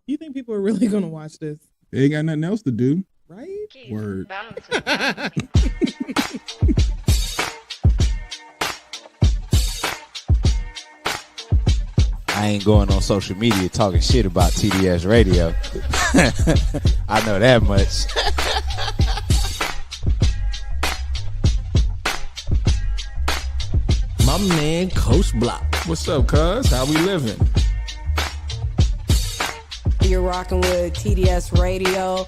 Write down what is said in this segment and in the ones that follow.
You think people are really gonna watch this? They ain't got nothing else to do. Right? Word. I ain't going on social media talking shit about TDS Radio. I know that much. My man, Coach Block. What's up, cuz? How we living? You're rocking with TDS Radio.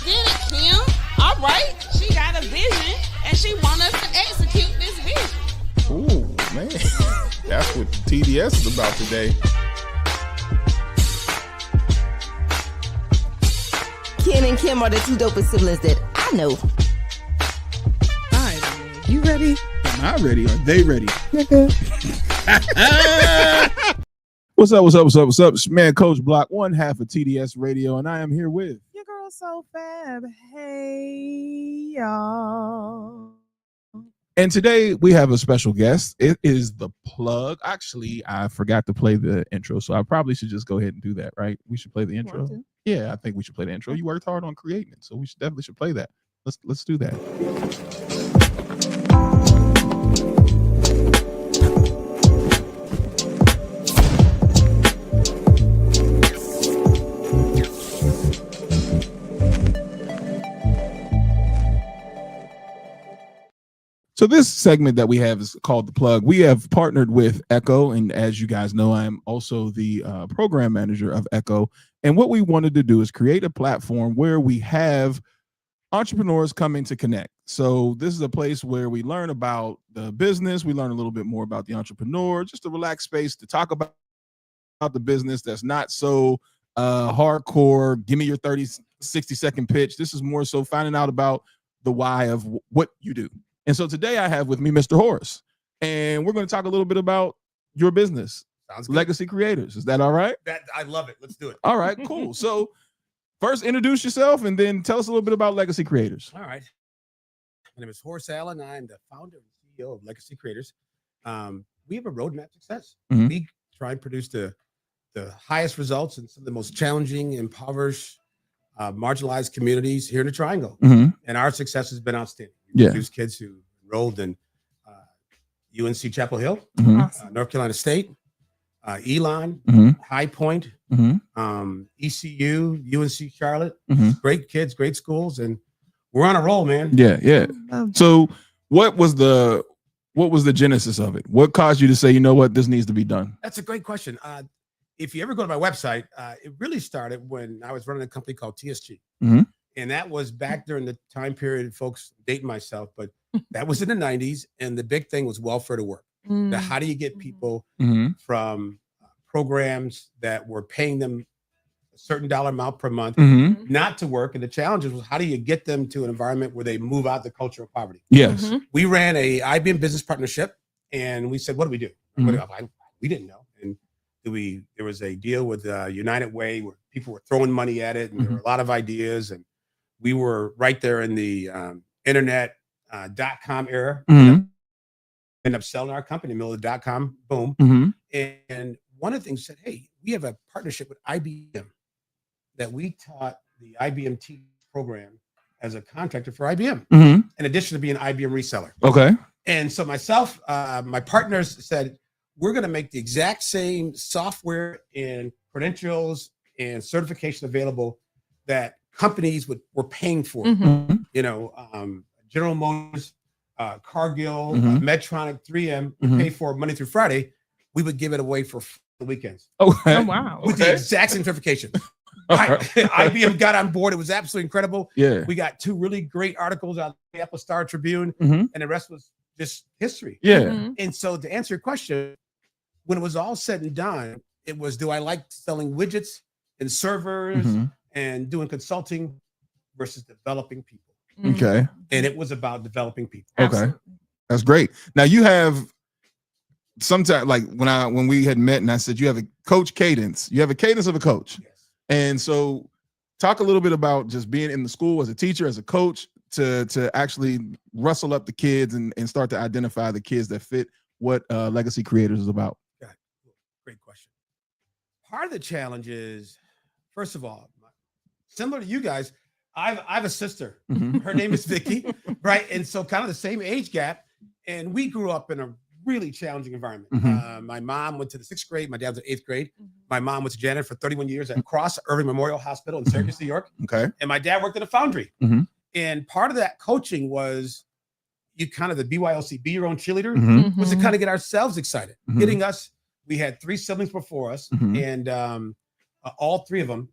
Get it, Kim. All right. She got a vision, and she wants us to execute this vision. Ooh, man. That's what TDS is about today. Ken and Kim are the two dopest siblings that I know. All right, man. You ready? Am I ready? Are they ready? Nigga. What's up? What's up? What's up? What's up? It's your man, Coach Block, one half of TDS Radio, and I am here with Your girl so fab. Hey, y'all. And today we have a special guest. It is the plug. Actually, I forgot to play the intro, so I probably should just go ahead and do that, right? We should play the intro. Yeah, I think we should play the intro. You worked hard on creating it, so we definitely should play that. Let's do that. So this segment that we have is called The Plug. We have partnered with Echo, and as you guys know, I am also the program manager of Echo. And what we wanted to do is create a platform where we have entrepreneurs coming to connect. So this is a place where we learn about the business, we learn a little bit more about the entrepreneur, just a relaxed space to talk about the business that's not so hardcore, give me your 30, 60-second pitch. This is more so finding out about the why of what you do. And so today I have with me Mr. Horace, and we're going to talk a little bit about your business, Legacy Creators. Is that all right? I love it. Let's do it. All right, cool. So first introduce yourself and then tell us a little bit about Legacy Creators. All right. My name is Horace Allen. I am the founder and CEO of Legacy Creators. We have a roadmap to success. Mhm. We try and produce the highest results in some of the most challenging, impoverished, marginalized communities here in the Triangle. Mhm. And our success has been outstanding. Yeah. Produce kids who enrolled in UNC Chapel Hill, Mhm. North Carolina State, Elon, Mhm. High Point, Mhm. ECU, UNC Charlotte. Mhm. Great kids, great schools, and we're on a roll, man. Yeah, yeah. So what was the genesis of it? What caused you to say, you know what, this needs to be done? That's a great question. If you ever go to my website, it really started when I was running a company called TSG. Mhm. And that was back during the time period, folks, dating myself, but that was in the 90s. And the big thing was welfare to work. How do you get people Mhm. from programs that were paying them a certain dollar amount per month Mhm. not to work? And the challenge was, how do you get them to an environment where they move out the culture of poverty? Yes. We ran a IBM business partnership, and we said, what do we do? We didn't know. And there was a deal with United Way where people were throwing money at it, and there were a lot of ideas, and we were right there in the internet .com era. Mhm. Ended up selling our company in the middle of the .com boom. Mhm. And one of the things said, hey, we have a partnership with IBM that we taught the IBM T program as a contractor for IBM, Mhm. in addition to being an IBM reseller. Okay. And so myself, my partners said, we're going to make the exact same software and credentials and certification available that companies were paying for. Mhm. You know, General Motors, Cargill, Mhm. Medtronic, 3M would Mhm. pay for Monday through Friday. We would give it away for the weekends Okay. Oh, wow. with the exact same certification. IBM got on board. It was absolutely incredible. Yeah. We got 2 really great articles out of the Apple Star Tribune, Mhm. and the rest was just history. Yeah. And so to answer your question, when it was all said and done, it was, do I like selling widgets and servers Mhm. and doing consulting versus developing people? Okay. And it was about developing people. Okay. That's great. Now you have sometimes, like when we had met and I said you have a coach cadence, you have a cadence of a coach. Yes. And so talk a little bit about just being in the school as a teacher, as a coach, to actually rustle up the kids and start to identify the kids that fit what Legacy Creators is about. Got it. Great question. Part of the challenge is, first of all, similar to you guys, I have a sister. Mhm. Her name is Vicky, right? And so kind of the same age gap. And we grew up in a really challenging environment. Mhm. My mom went to the 6th grade. My dad was in 8th grade. My mom was a janitor for 31 years at Cross Irving Memorial Hospital in Syracuse, New York. Okay. And my dad worked at a foundry. Mhm. And part of that coaching was you kind of the BYOC, be your own cheerleader, Mhm. was to kind of get ourselves excited. Mhm. Getting us, we had 3 siblings before us, Mhm. and all 3 of them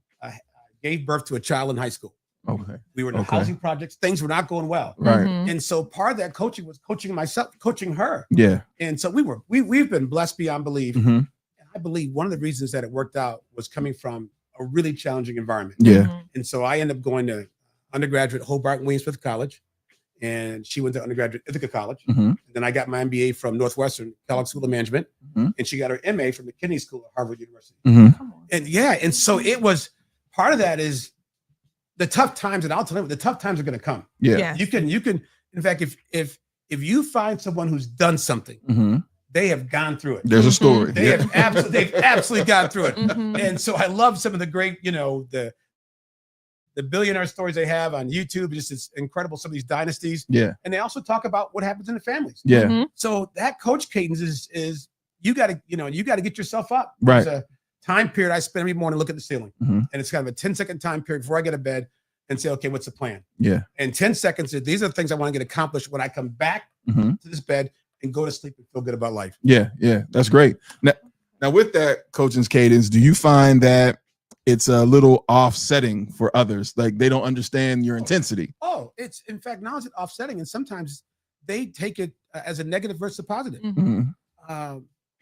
gave birth to a child in high school. Okay. We were in Okay. housing projects. Things were not going well. Right. And so part of that coaching was coaching myself, coaching her. Yeah. And so we've been blessed beyond belief. Mhm. And I believe one of the reasons that it worked out was coming from a really challenging environment. Yeah. And so I ended up going to undergraduate Hobart and William Smith College, and she went to undergraduate Ithaca College. Mhm. And then I got my MBA from Northwestern Kellogg School of Management, Mhm. and she got her MA from the Kennedy School at Harvard University. Mhm. And yeah, and so it was part of that is the tough times, and I'll tell you, the tough times are going to come. Yeah. You can, in fact, if you find someone who's done something, Mhm. they have gone through it. There's a story. They Yeah. have they've absolutely gone through it. Mhm. And so I love some of the great, the billionaire stories they have on YouTube. Just it's incredible, some of these dynasties. Yeah. And they also talk about what happens in the families. Yeah. Mhm. So that coach cadence is you got to get yourself up. Right. There's a time period I spend every morning, look at the ceiling. Mhm. And it's kind of a 10-second time period before I get to bed and say, okay, what's the plan? Yeah. And 10 seconds, these are the things I want to get accomplished when I come back Mhm. to this bed and go to sleep and feel good about life. Yeah. Yeah. That's great. Now with that coaching's cadence, do you find that it's a little offsetting for others? Like they don't understand your intensity. Oh, it's in fact, now it's offsetting. And sometimes they take it as a negative versus a positive. Mhm.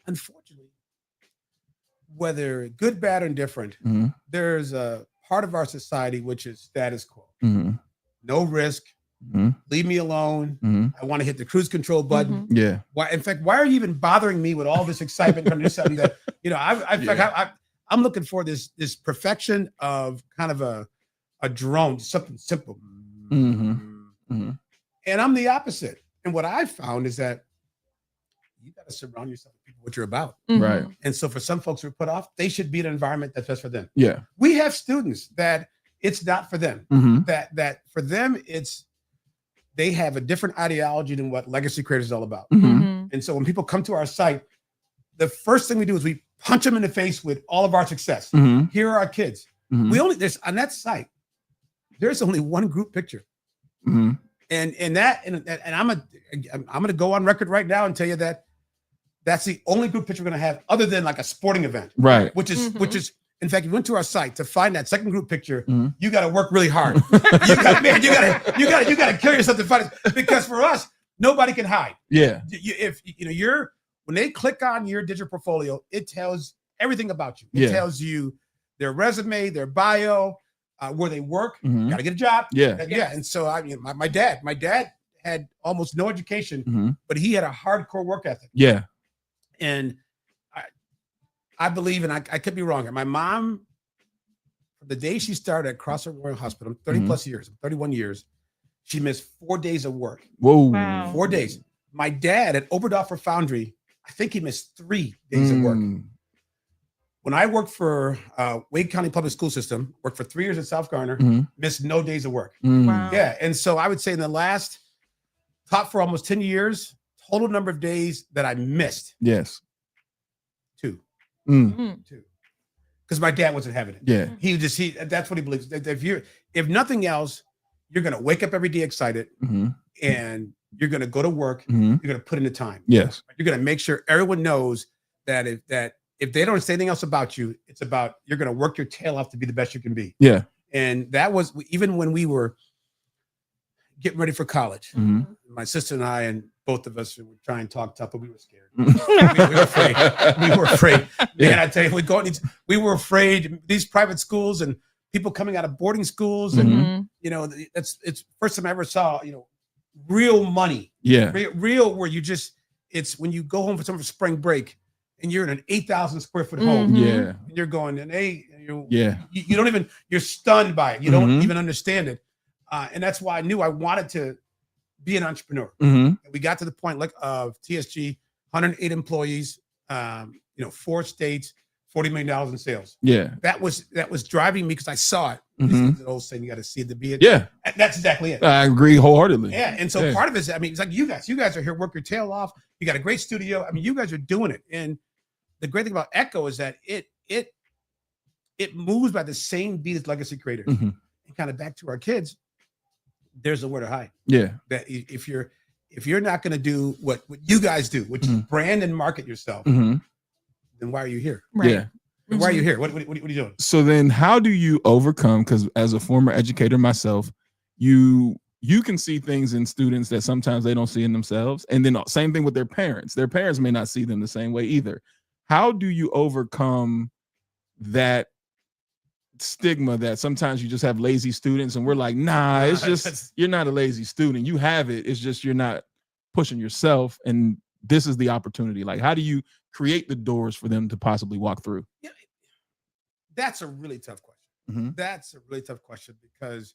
Unfortunately, whether good, bad, or indifferent, Mhm. there's a part of our society which is status quo. Mhm. No risk. Mhm. Leave me alone. Mhm. I want to hit the cruise control button. Yeah. Why? In fact, why are you even bothering me with all this excitement trying to do something that I'm looking for this perfection of kind of a drone, something simple. Mhm. Mhm. And I'm the opposite. And what I found is that you got to surround yourself with people what you're about. Right. And so for some folks who are put off, they should be in an environment that's best for them. Yeah. We have students that it's not for them. Mhm. That for them, they have a different ideology than what Legacy Creators is all about. Mhm. And so when people come to our site, the first thing we do is we punch them in the face with all of our success. Mhm. Here are our kids. Mhm. There's on that site, there's only one group picture. Mhm. And I'm gonna go on record right now and tell you that that's the only group picture we're gonna have other than like a sporting event, Right. which is in fact, if you went to our site to find that second group picture, Mhm. you got to work really hard. you got to kill yourself to find it, because for us, nobody can hide. Yeah. When they click on your digital portfolio, it tells everything about you. It Yeah. tells you their resume, their bio, where they work. Mhm. Got to get a job. Yeah. Yeah. And so my dad had almost no education, Mhm. but he had a hardcore work ethic. Yeah. And I believe, and I could be wrong. My mom, the day she started at Cross Memorial Hospital, 30 plus years, 31 years, she missed 4 days of work. Whoa. Wow. 4 days. My dad at Oberdorfer Foundry, I think he missed 3 days of work. Mm. When I worked for Wade County Public School System, worked for 3 years at South Garner, Mhm. missed no days of work. Mm. Wow. Yeah. And so I would say in the last top for almost 10 years, total number of days that I missed, Yes. 2. Mm. Because my dad wasn't having it. Yeah. That's what he believes. That if nothing else, you're gonna wake up every day excited Mhm. and you're gonna go to work, Mhm. you're gonna put in the time. Yes. You're gonna make sure everyone knows that if they don't say anything else about you, it's about you're gonna work your tail off to be the best you can be. Yeah. And that was even when we were getting ready for college. Mhm. My sister and I, and both of us would try and talk tough, but we were scared. Mhm. we were afraid. We were afraid. Yeah. Man, I tell you, we were afraid. These private schools and people coming out of boarding schools, and Mhm. it's first time I ever saw real money, Yeah. real where it's when you go home for some spring break and you're in an 8,000 square foot home. Mhm. Yeah. And you're going and Yeah. you don't even, you're stunned by it. You don't Mhm. even understand it. And that's why I knew I wanted to be an entrepreneur. Mhm. We got to the point of TSG, 108 employees, 4 states, $40 million in sales. Yeah. That was driving me because I saw it. Mhm. This is an old saying, you got to see it to be it. Yeah. And that's exactly it. I agree wholeheartedly. Yeah. And so Yeah. part of it is, I mean, it's like you guys are here, work your tail off. You got a great studio. I mean, you guys are doing it. And the great thing about Echo is that it moves by the same beat as legacy creators. Mhm. And kind of back to our kids, there's nowhere to hide. Yeah. That if you're not going to do what you guys do, which is Mhm. brand and market yourself, Mhm. then why are you here? Right. Yeah. Why are you here? What are you doing? So then how do you overcome, because as a former educator myself, you can see things in students that sometimes they don't see in themselves, and then same thing with their parents may not see them the same way either. How do you overcome that stigma that sometimes you just have lazy students and we're like, nah, it's just you're not a lazy student, you have it's just you're not pushing yourself, and this is the opportunity? Like, how do you create the doors for them to possibly walk through? Yeah, that's a really tough question. Mhm. That's a really tough question because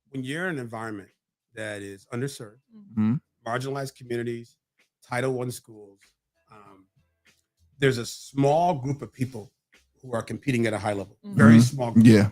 when you're in an environment that is underserved, Mhm. marginalized communities, Title I schools, there's a small group of people who are competing at a high level, very Mhm. small group. Yeah.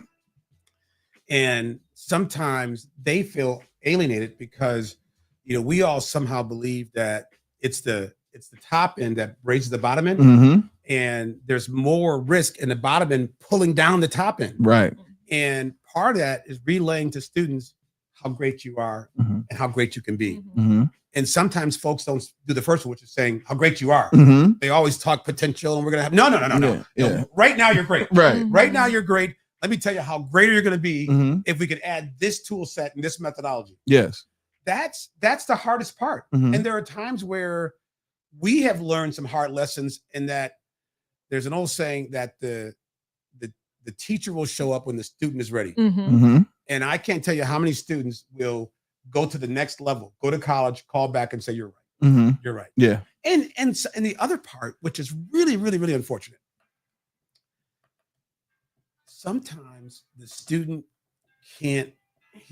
And sometimes they feel alienated because, we all somehow believe that it's the top end that raises the bottom end, Mhm. and there's more risk in the bottom end pulling down the top end. Right. And part of that is relaying to students how great you are Mhm. and how great you can be. Mhm. And sometimes folks don't do the first one, which is saying how great you are. Mhm. They always talk potential and we're going to have, no. Yeah, yeah. No, right now you're great. Right. Right now you're great. Let me tell you how greater you're going to be Mhm. if we could add this tool set and this methodology. Yes. That's the hardest part. Mhm. And there are times where we have learned some hard lessons in that there's an old saying that the teacher will show up when the student is ready. Mhm. And I can't tell you how many students will go to the next level, go to college, call back and say, you're right. Mhm. You're right. Yeah. And the other part, which is really, really, really unfortunate, sometimes the student can't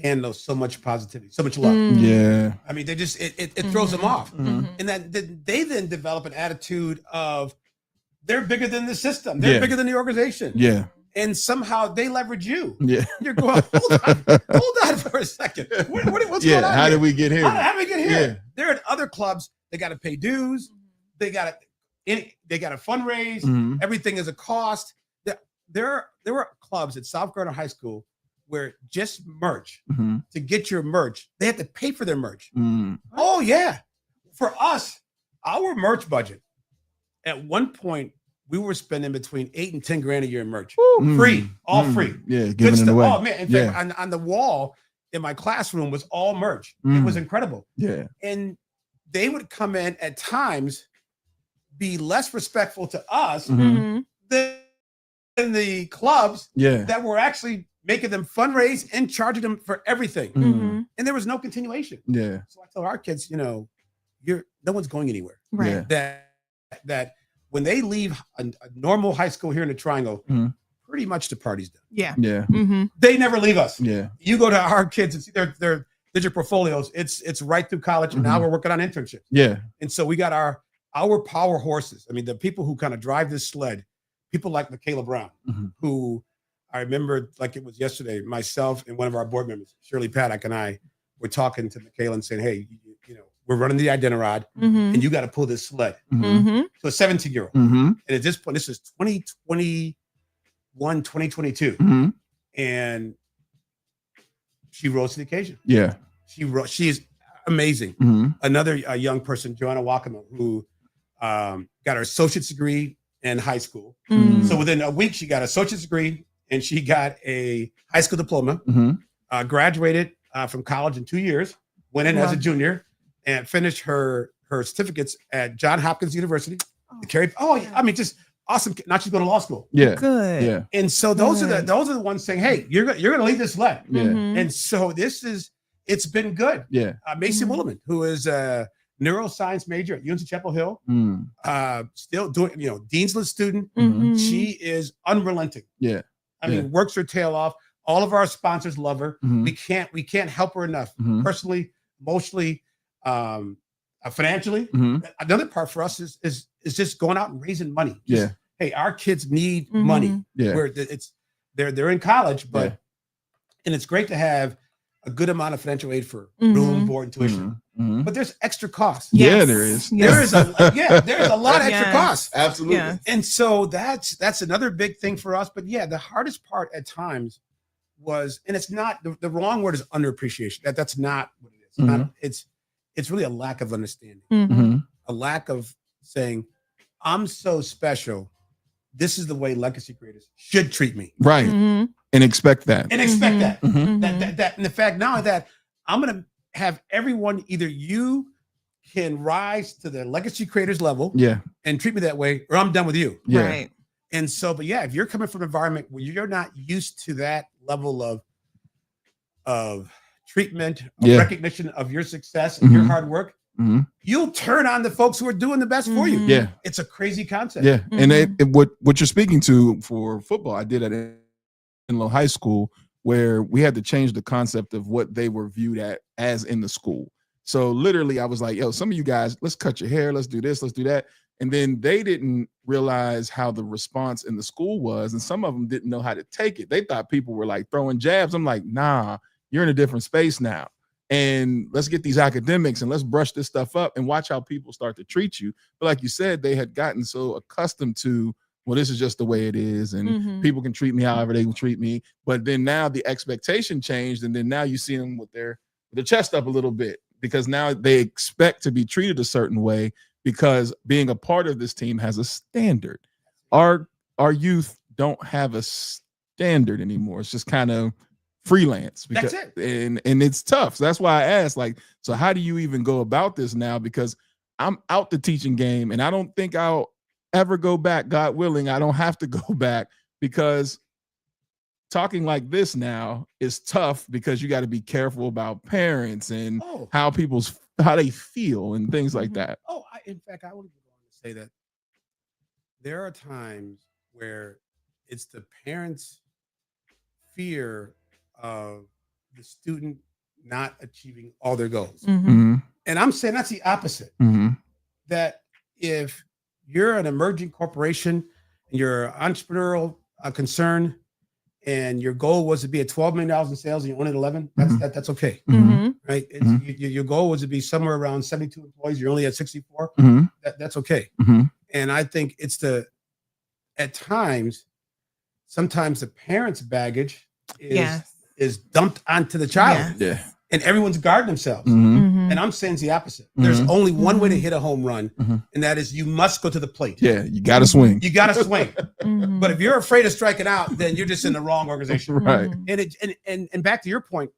handle so much positivity, so much love. Yeah. I mean, they just it throws them off, Mhm. and that they then develop an attitude of they're bigger than the system, they're Yeah. bigger than the organization, Yeah. and somehow they leverage you. Yeah. You're going, hold on for a second. What's Yeah. going on? How here? did we get here? How did we get here? Yeah. They're at other clubs. They got to pay dues. They got to fundraise. Mhm. Everything is a cost. There were clubs at South Carolina High School where just merch, Mhm. to get your merch, they had to pay for their merch. Mhm. Oh yeah. For us, our merch budget, at one point, we were spending between $8 and $10 grand a year in merch. Mm. Free, all Mm. free. Yeah. Good Giving it stuff. away. Oh man, in fact, on the wall in my classroom was all merch. It was incredible. Yeah. And they would come in at times, be less respectful to us Mhm. than the clubs Yeah. that were actually making them fundraise and charging them for everything. Mhm. And there was no continuation. Yeah. So I tell our kids, no one's going anywhere. Right. Yeah. That when they leave a normal high school here in the Triangle, Mhm. pretty much the party's done. Yeah. Yeah. Mm-hmm. They never leave us. Yeah. You go to our kids and see their digital portfolios. It's right through college, and now we're working on internships. Yeah. And so we got our power horses. I mean, the people who kind of drive this sled, people like Michaela Brown, Mhm. who I remember like it was yesterday, myself and one of our board members, Shirley Paddock, and I were talking to Michaela and saying, hey, we're running the Iditarod, Mm-hmm. and you got to pull this sled. Mm-hmm. So a 17-year-old. Mhm. And at this point, this is 2021, 2022. Mhm. And she rose to the occasion. Yeah. She is amazing. Mhm. Another young person, Joanna Wakama, who got her associate's degree in high school. Mm-hmm. So within a week, she got an associate's degree and she got a high school diploma, Mhm. graduated from college in 2 years, went in as a junior, and finished her certificates at Johns Hopkins University. I mean, just awesome. Now she's going to law school. Yeah. Good. Yeah. And so those are Good. the ones saying, hey, you're going to lead this sled. Yeah. Mhm. And so it's been good. Yeah. Macy Mhm. Williman, who is a neuroscience major at UNC Chapel Hill, Mm. still doing, Dean's List student. Mhm. She is unrelenting. Yeah. I mean, works her tail off. All of our sponsors love her. Mhm. We can't help her enough, Mhm. personally, emotionally, financially. Mhm. Another part for us is just going out and raising money. Yeah. hey, our kids need Mhm. money. Yeah. Where they're in college, but Yeah. and it's great to have a good amount of financial aid for Mhm. room, board, and tuition. Mhm. But there's extra costs. Yeah, Yes. there is. Yes. There's a lot of extra Yes. costs. Absolutely. Yeah. And so that's another big thing for us. But yeah, the hardest part at times was, and it's not the wrong word is underappreciation. That's not what it is. It's not- it's really a lack of understanding, Mhm. Mhm. a lack of saying, I'm so special. This is the way legacy creators should treat me. Right. Mhm. And expect that. And expect Mhm. that. Mhm. That and the fact now that I'm gonna have everyone, either you can rise to the legacy creators level Yeah. and treat me that way, or I'm done with you. Yeah. Right. And so, but yeah, if you're coming from an environment where you're not used to that level of treatment, of Yeah. recognition of your success and your Mhm. hard work, Mhm. you'll turn on the folks who are doing the best for you. Mhm. Yeah. It's a crazy concept. Yeah. And Mhm. what you're speaking to for football, I did at Inlow High School, where we had to change the concept of what they were viewed at as in the school. So literally, I was like, yo, some of you guys, let's cut your hair, let's do this, let's do that. And then they didn't realize how the response in the school was. And some of them didn't know how to take it. They thought people were like throwing jabs. I'm like, nah, you're in a different space now. And let's get these academics and let's brush this stuff up and watch how people start to treat you. But like you said, they had gotten so accustomed to, well, this is just the way it is. And Mhm. people can treat me however they can treat me. But then now the expectation changed. And then now you see them with their chest up a little bit, because now they expect to be treated a certain way, because being a part of this team has a standard. Our youth don't have a standard anymore. It's just kind of freelance. That's And it's tough. So that's why I asked, like, so how do you even go about this now? Because I'm out the teaching game, and I don't think I'll ever go back. God willing, I don't have to go back, because talking like this now is tough, because you got to be careful about parents and Oh, how they feel and things like that. in fact, I would go on to say that there are times where it's the parents' fear of the student not achieving all their goals. Mhm. Mhm. And I'm saying that's the opposite. Mhm. That if you're an emerging corporation and you're entrepreneurial concern, and your goal was to be at $12 million in sales and you're only at 11, that's okay, Mhm. right? Your goal was to be somewhere around 72 employees, you're only at 64. Mhm. That's okay. Mhm. And I think it's sometimes the parents' baggage Yes. is dumped onto the child, Yes. Yeah. and everyone's guarding themselves. Mhm. Mhm. And I'm saying it's the opposite. There's Mhm. only one way to Mhm. hit a home run, Mhm. and that is you must go to the plate. Yeah, you got to swing. You got to swing. Mhm. But if you're afraid of striking out, then you're just in the wrong organization. Right. Mhm. And back to your point,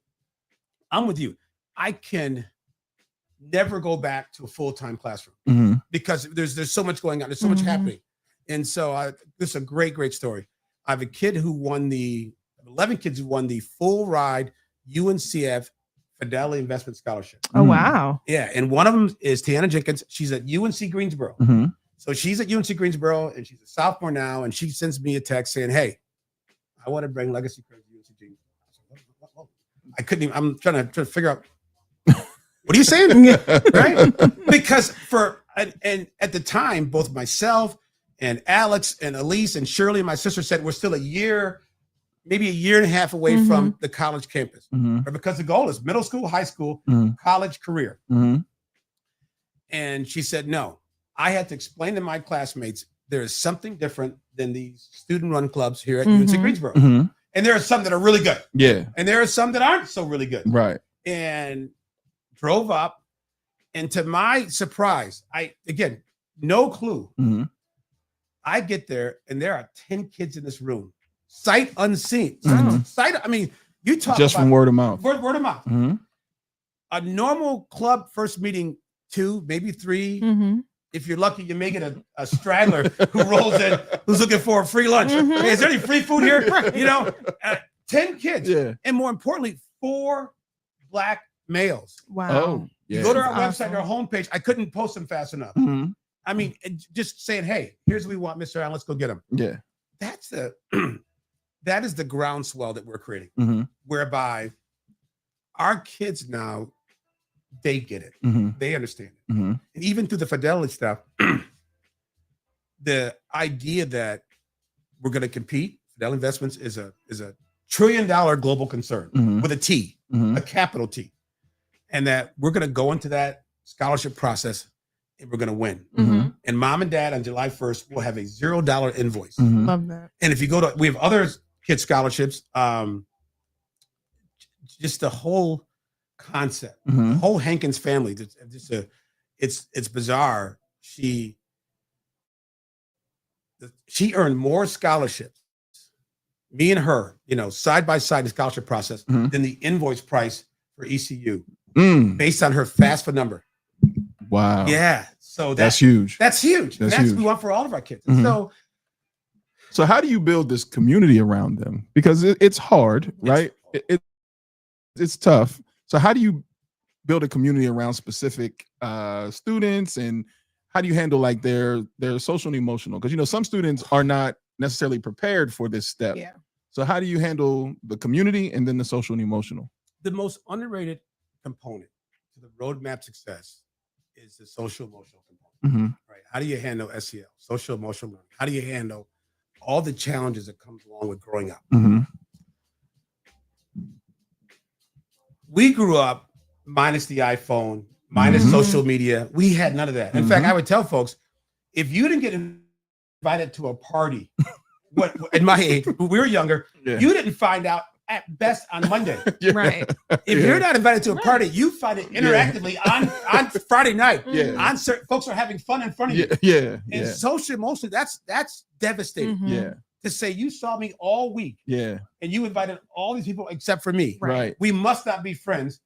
I'm with you. I can never go back to a full-time classroom Mhm. because there's so much going on. There's so much Mhm. happening. And so this is a great story. I have a kid who won 11 kids who won the full ride UNCF Fidelity Investment Scholarship. Oh wow. Yeah. And one of them is Tiana Jenkins. She's at UNC Greensboro. Mhm. So she's at UNC Greensboro and she's a sophomore now. And she sends me a text saying, hey, I want to bring Legacy Credit to UNC Greensboro. I couldn't even, I'm trying to figure out, what are you saying? Right? Because and at the time, both myself and Alex and Elise and Shirley and my sister said we're still maybe a year and a half away from the college campus. Mhm. Or because the goal is middle school, high school, Mhm. college, career. Mhm. And she said, no, I had to explain to my classmates there is something different than these student-run clubs here at UNC Mhm. Greensboro. Mhm. And there are some that are really good. Yeah. And there are some that aren't so really good. Right. And drove up. And to my surprise, again, no clue. Mhm. I get there and there are 10 kids in this room, sight unseen. Mhm. I mean, you talk Just about from word of mouth. word of mouth. Mhm. A normal club first meeting, 2, maybe 3. Mhm. If you're lucky, you may get a straggler who rolls in, who's looking for a free lunch. Mhm. Hey, is there any free food here? You know, 10 kids. Yeah. And more importantly, 4 black males. Wow. Oh. You Yeah. go to our That's website, our homepage. I couldn't post them fast enough. Mhm. I mean, just saying, hey, here's what we want, Mr. Allen. Let's go get him. Yeah. That's that is the groundswell that we're creating, Mhm. whereby our kids now, they get it. Mhm. They understand it. Mhm. And even through the Fidelity stuff, the idea that we're going to compete, Fidelity Investments is a $1 trillion global concern Mhm. with a T, Mhm. a capital T, and that we're going to go into that scholarship process and we're going to win. Mhm. And mom and dad on July 1st will have a $0 invoice. Mhm. Love that. And if you go to, we have other kid scholarships. Just the whole concept, the Mhm. whole Hankins family. It's bizarre. She earned more scholarships, me and her, side by side the scholarship process, Mhm. than the invoice price for ECU Mm. based on her FAFSA number. Wow. Yeah, so That's huge. That's huge. That's That's huge. what we want for all of our kids. Mhm. So So how do you build this community around them? Because it's hard, right? It's tough. So how do you build a community around specific students, and how do you handle like their social and emotional? Because some students are not necessarily prepared for this step. Yeah. So how do you handle the community and then the social and emotional? the most underrated component to the roadmap success is the social emotional component. Mhm. Right? How do you handle SEL, social emotional learning? How do you handle all the challenges that comes along with growing up? Mhm. We grew up minus the iPhone, minus Mhm. social media. We had none of that. In fact, Mhm. I would tell folks, if you didn't get invited to a party, what at my age, when we were younger, Yeah. you didn't find out at best on Monday. Yeah. Right. If Yeah. you're not invited to a party, you find it interactively on Friday night. Yeah. On certain folks are having fun in front of you. Yeah. And Yeah. social emotion, that's devastating Mhm. Yeah. to say you saw me all week Yeah. and you invited all these people except for me. Right. We must not be friends.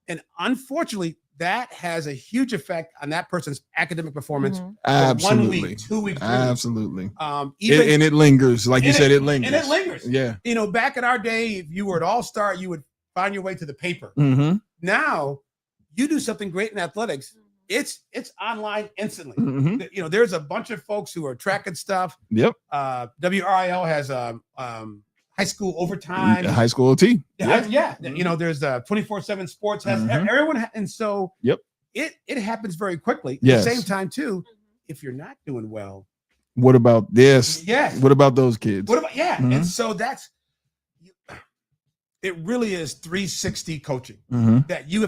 And unfortunately, that has a huge effect on that person's academic performance Mhm. for Absolutely. 1 week, 2 weeks, 3 weeks. Absolutely. Even And it lingers, like you and said, it- it lingers. and it lingers. Yeah. Back in our day, if you were an all-star, you would find your way to the paper. Mm-hmm. Now, you do something great in athletics, it's online instantly. Mm-hmm. There's a bunch of folks who are tracking stuff. Yep. WRIL has high school overtime. High school OT. Yeah. There's 24/7 sports has Mhm. everyone, and so Yep. it happens very quickly. Yes. At the same time, too, if you're not doing well, What about this? yes. What about those kids? What about Mhm. And so it really is 360 coaching Mhm. that you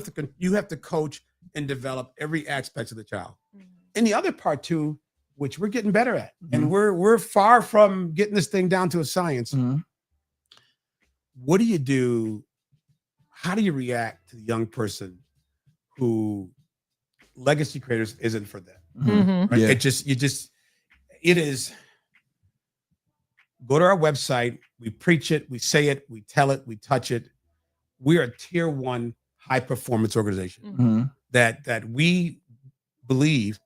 have to coach and develop every aspect of the child. And the other part too, which we're getting better at, and we're far from getting this thing down to a science. Mhm. What do you do? How do you react to the young person who legacy creators isn't for them? Mhm. Right? Yeah. It is. Go to our website. We preach it. We say it. We tell it. We touch it. We are a tier 1 high performance organization Mhm. that we believe.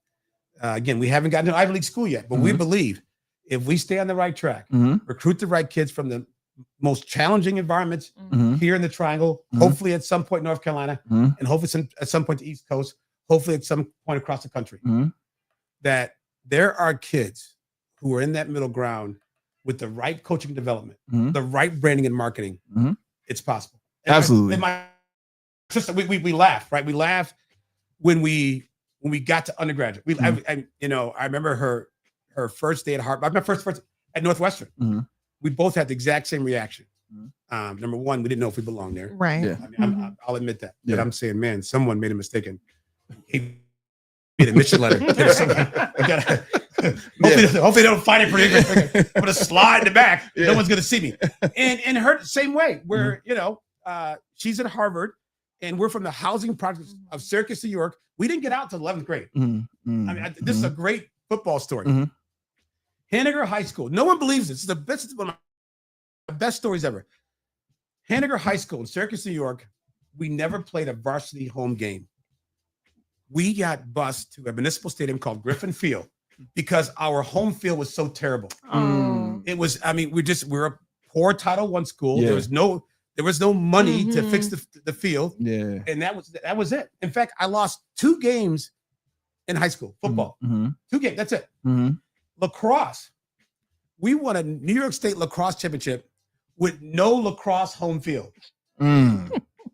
Again, we haven't gotten to Ivy League school yet, but we Mhm. believe if we stay on the right track, Mhm. recruit the right kids from the most challenging environments Mhm. here in the Triangle, Mhm. hopefully at some point North Carolina, Mhm. and hopefully at some point the East Coast, hopefully at some point across the country, Mhm. that there are kids who are in that middle ground with the right coaching development, Mhm. the right branding and marketing. Mhm. It's possible. And Absolutely. my sister, we laugh, right? We laugh when we got to undergraduate. I remember her first day at Harvard. My first at Northwestern. Mhm. We both had the exact same reaction. Mhm. Number one, we didn't know if we belonged there. Right. Yeah. I'll admit that. Yeah. But I'm saying, man, someone made a mistake and he made a admission letter. Hopefully they don't find it pretty good. Put a slide in the back. Yeah. No one's gonna see me. And her same way, where she's at Harvard and we're from the housing projects of Syracuse, New York. We didn't get out to 11th grade. Mhm. Mhm. I mean, this is a great football story. Mhm. Henniger High School. No one believes this. This is one of my best stories ever. Henniger High School in Syracuse, New York. We never played a varsity home game. We got bused to a municipal stadium called Griffin Field because our home field was so terrible. Oh. It was. I mean, we're a poor Title I school. Yeah. There was no money to Mhm. fix the field, Yeah. and that was it. In fact, I lost 2 games in high school football. Mhm. 2 games. That's it. Mhm. Lacrosse. We won a New York State lacrosse championship with no lacrosse home field. Mm.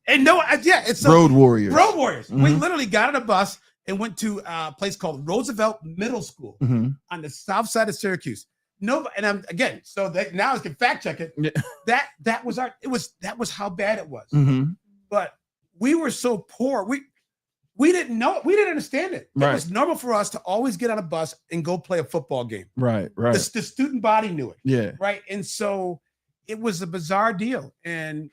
And it's Road Warriors. Road Warriors. We Mhm. literally got on a bus and went to a place called Roosevelt Middle School Mhm. on the south side of Syracuse. No, and I'm again, so that now I can fact check it. Yeah. That was that was how bad it was. Mhm. But we were so poor. We didn't know it. We didn't understand it. It Right. was normal for us to always get on a bus and go play a football game. Right. The student body knew it. Yeah. Right. And so it was a bizarre deal. And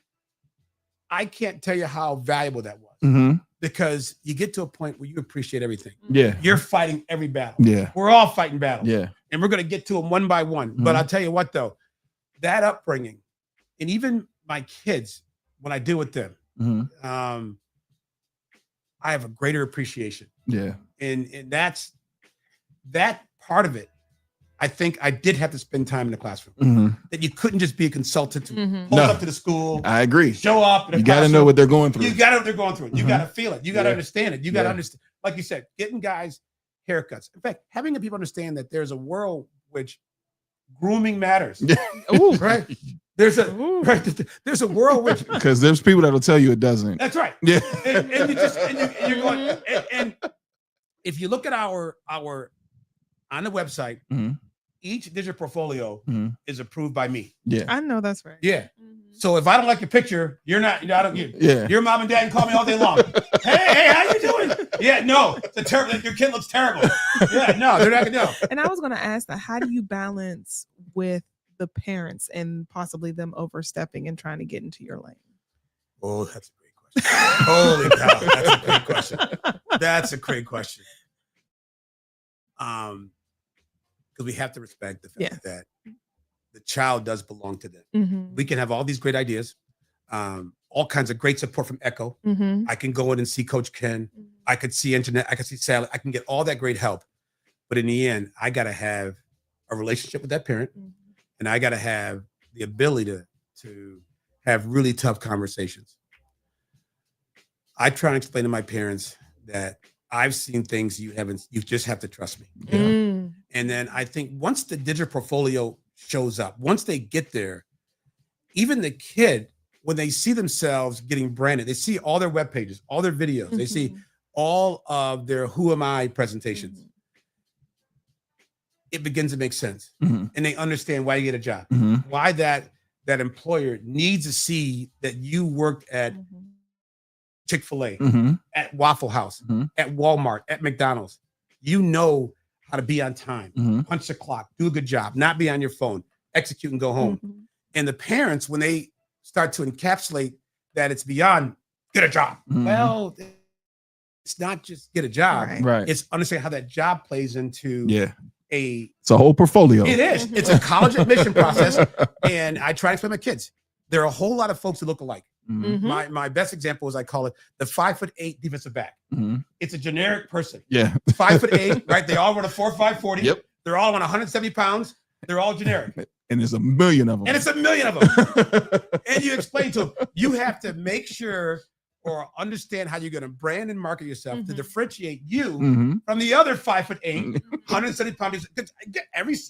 I can't tell you how valuable that was Mhm. because you get to a point where you appreciate everything. Yeah. You're fighting every battle. Yeah. We're all fighting battles. Yeah. And we're going to get to them one by one. But Mhm. I'll tell you what, though, that upbringing and even my kids, when I deal with them, Mhm. I have a greater appreciation. Yeah. And that's that part of it. I think I did have to spend time in the classroom. Mhm. That you couldn't just be a consultant to Mhm. pull No. up to the school, I agree. show up. In the You got to know classroom. what they're going through. You got to know what they're going through. You Mhm. got to feel it. You got to Yeah. understand it. You got to Yeah. understand, like you said, getting guys haircuts. In fact, having the people understand that there's a world which grooming matters. Yeah. Ooh. Right? There's a Ooh. right. There's a world which Because there's people that'll tell you it doesn't. that's right. Yeah. And you just and you're going and if you look at our on the website, Mhm. each digital portfolio Mhm. is approved by me. Yeah. I know that's right. Yeah. Mhm. So if I don't like your picture, you're not. I don't. Yeah. Your mom and dad can call me all day long. hey, how you doing? Yeah, no, it's a terrible. Your kid looks terrible. Yeah, no, they're not gonna know. And I was going to ask that, how do you balance with the parents and possibly them overstepping and trying to get into your lane? Oh, that's a great question. Holy cow, that's a great question. That's a great question. Because we have to respect the fact Yes. that the child does belong to them. Mm-hmm. We can have all these great ideas, all kinds of great support from Echo. Mm-hmm. I can go in and see Coach Ken. I could see internet. I could see Sally. I can get all that great help. But in the end, I got to have a relationship with that parent, and I got to have the ability to have really tough conversations. I try and explain to my parents that I've seen things you haven't. You just have to trust me. Mm. And then I think once the digital portfolio shows up, once they get there, even the kid, when they see themselves getting branded, they see all their web pages, all their videos, they see Mhm. all of their Who Am I presentations. Mhm. It begins to make sense. Mhm. And they understand why you get a job, Mhm. why that employer needs to see that you worked at Mhm. Chick-fil-A, Mhm. at Waffle House, Mhm. at Walmart, at McDonald's. You know how to be on time, Mhm. punch the clock, do a good job, not be on your phone, execute and go home. Mhm. And the parents, when they start to encapsulate that it's beyond get a job. Mhm. Well, it's not just get a job. Right. Right. It's understand how that job plays into Yeah. a. It's a whole portfolio. It is. It's a college admission process, and I try to explain to my kids. There are a whole lot of folks who look alike. Mhm. Mhm. My best example is I call it the 5'8" defensive back. Mhm. It's a generic person, Yeah. 5'8", right? They all run a 4.5 40. Yep. They're all on 170 pounds. They're all generic, And there's a million of them. and it's a million of them. And you explain to them, you have to make sure or understand how you're going to brand and market yourself to Mhm. differentiate you Mhm. from the other 5'8", 170 pounds.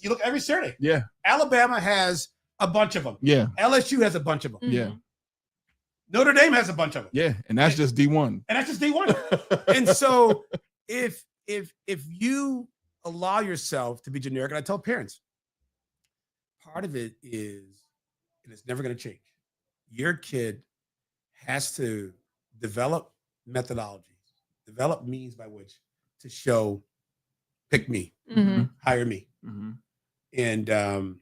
You look every Saturday. Yeah. Alabama has a bunch of them. Yeah. LSU has a bunch of them. Yeah. Mhm. Notre Dame has a bunch of them. Yeah. And that's just D1. And that's just D1. And so if you allow yourself to be generic, and I tell parents, part of it is, and it's never going to change, your kid has to develop methodologies, develop means by which to show, pick me, Mhm. hire me. Mhm. And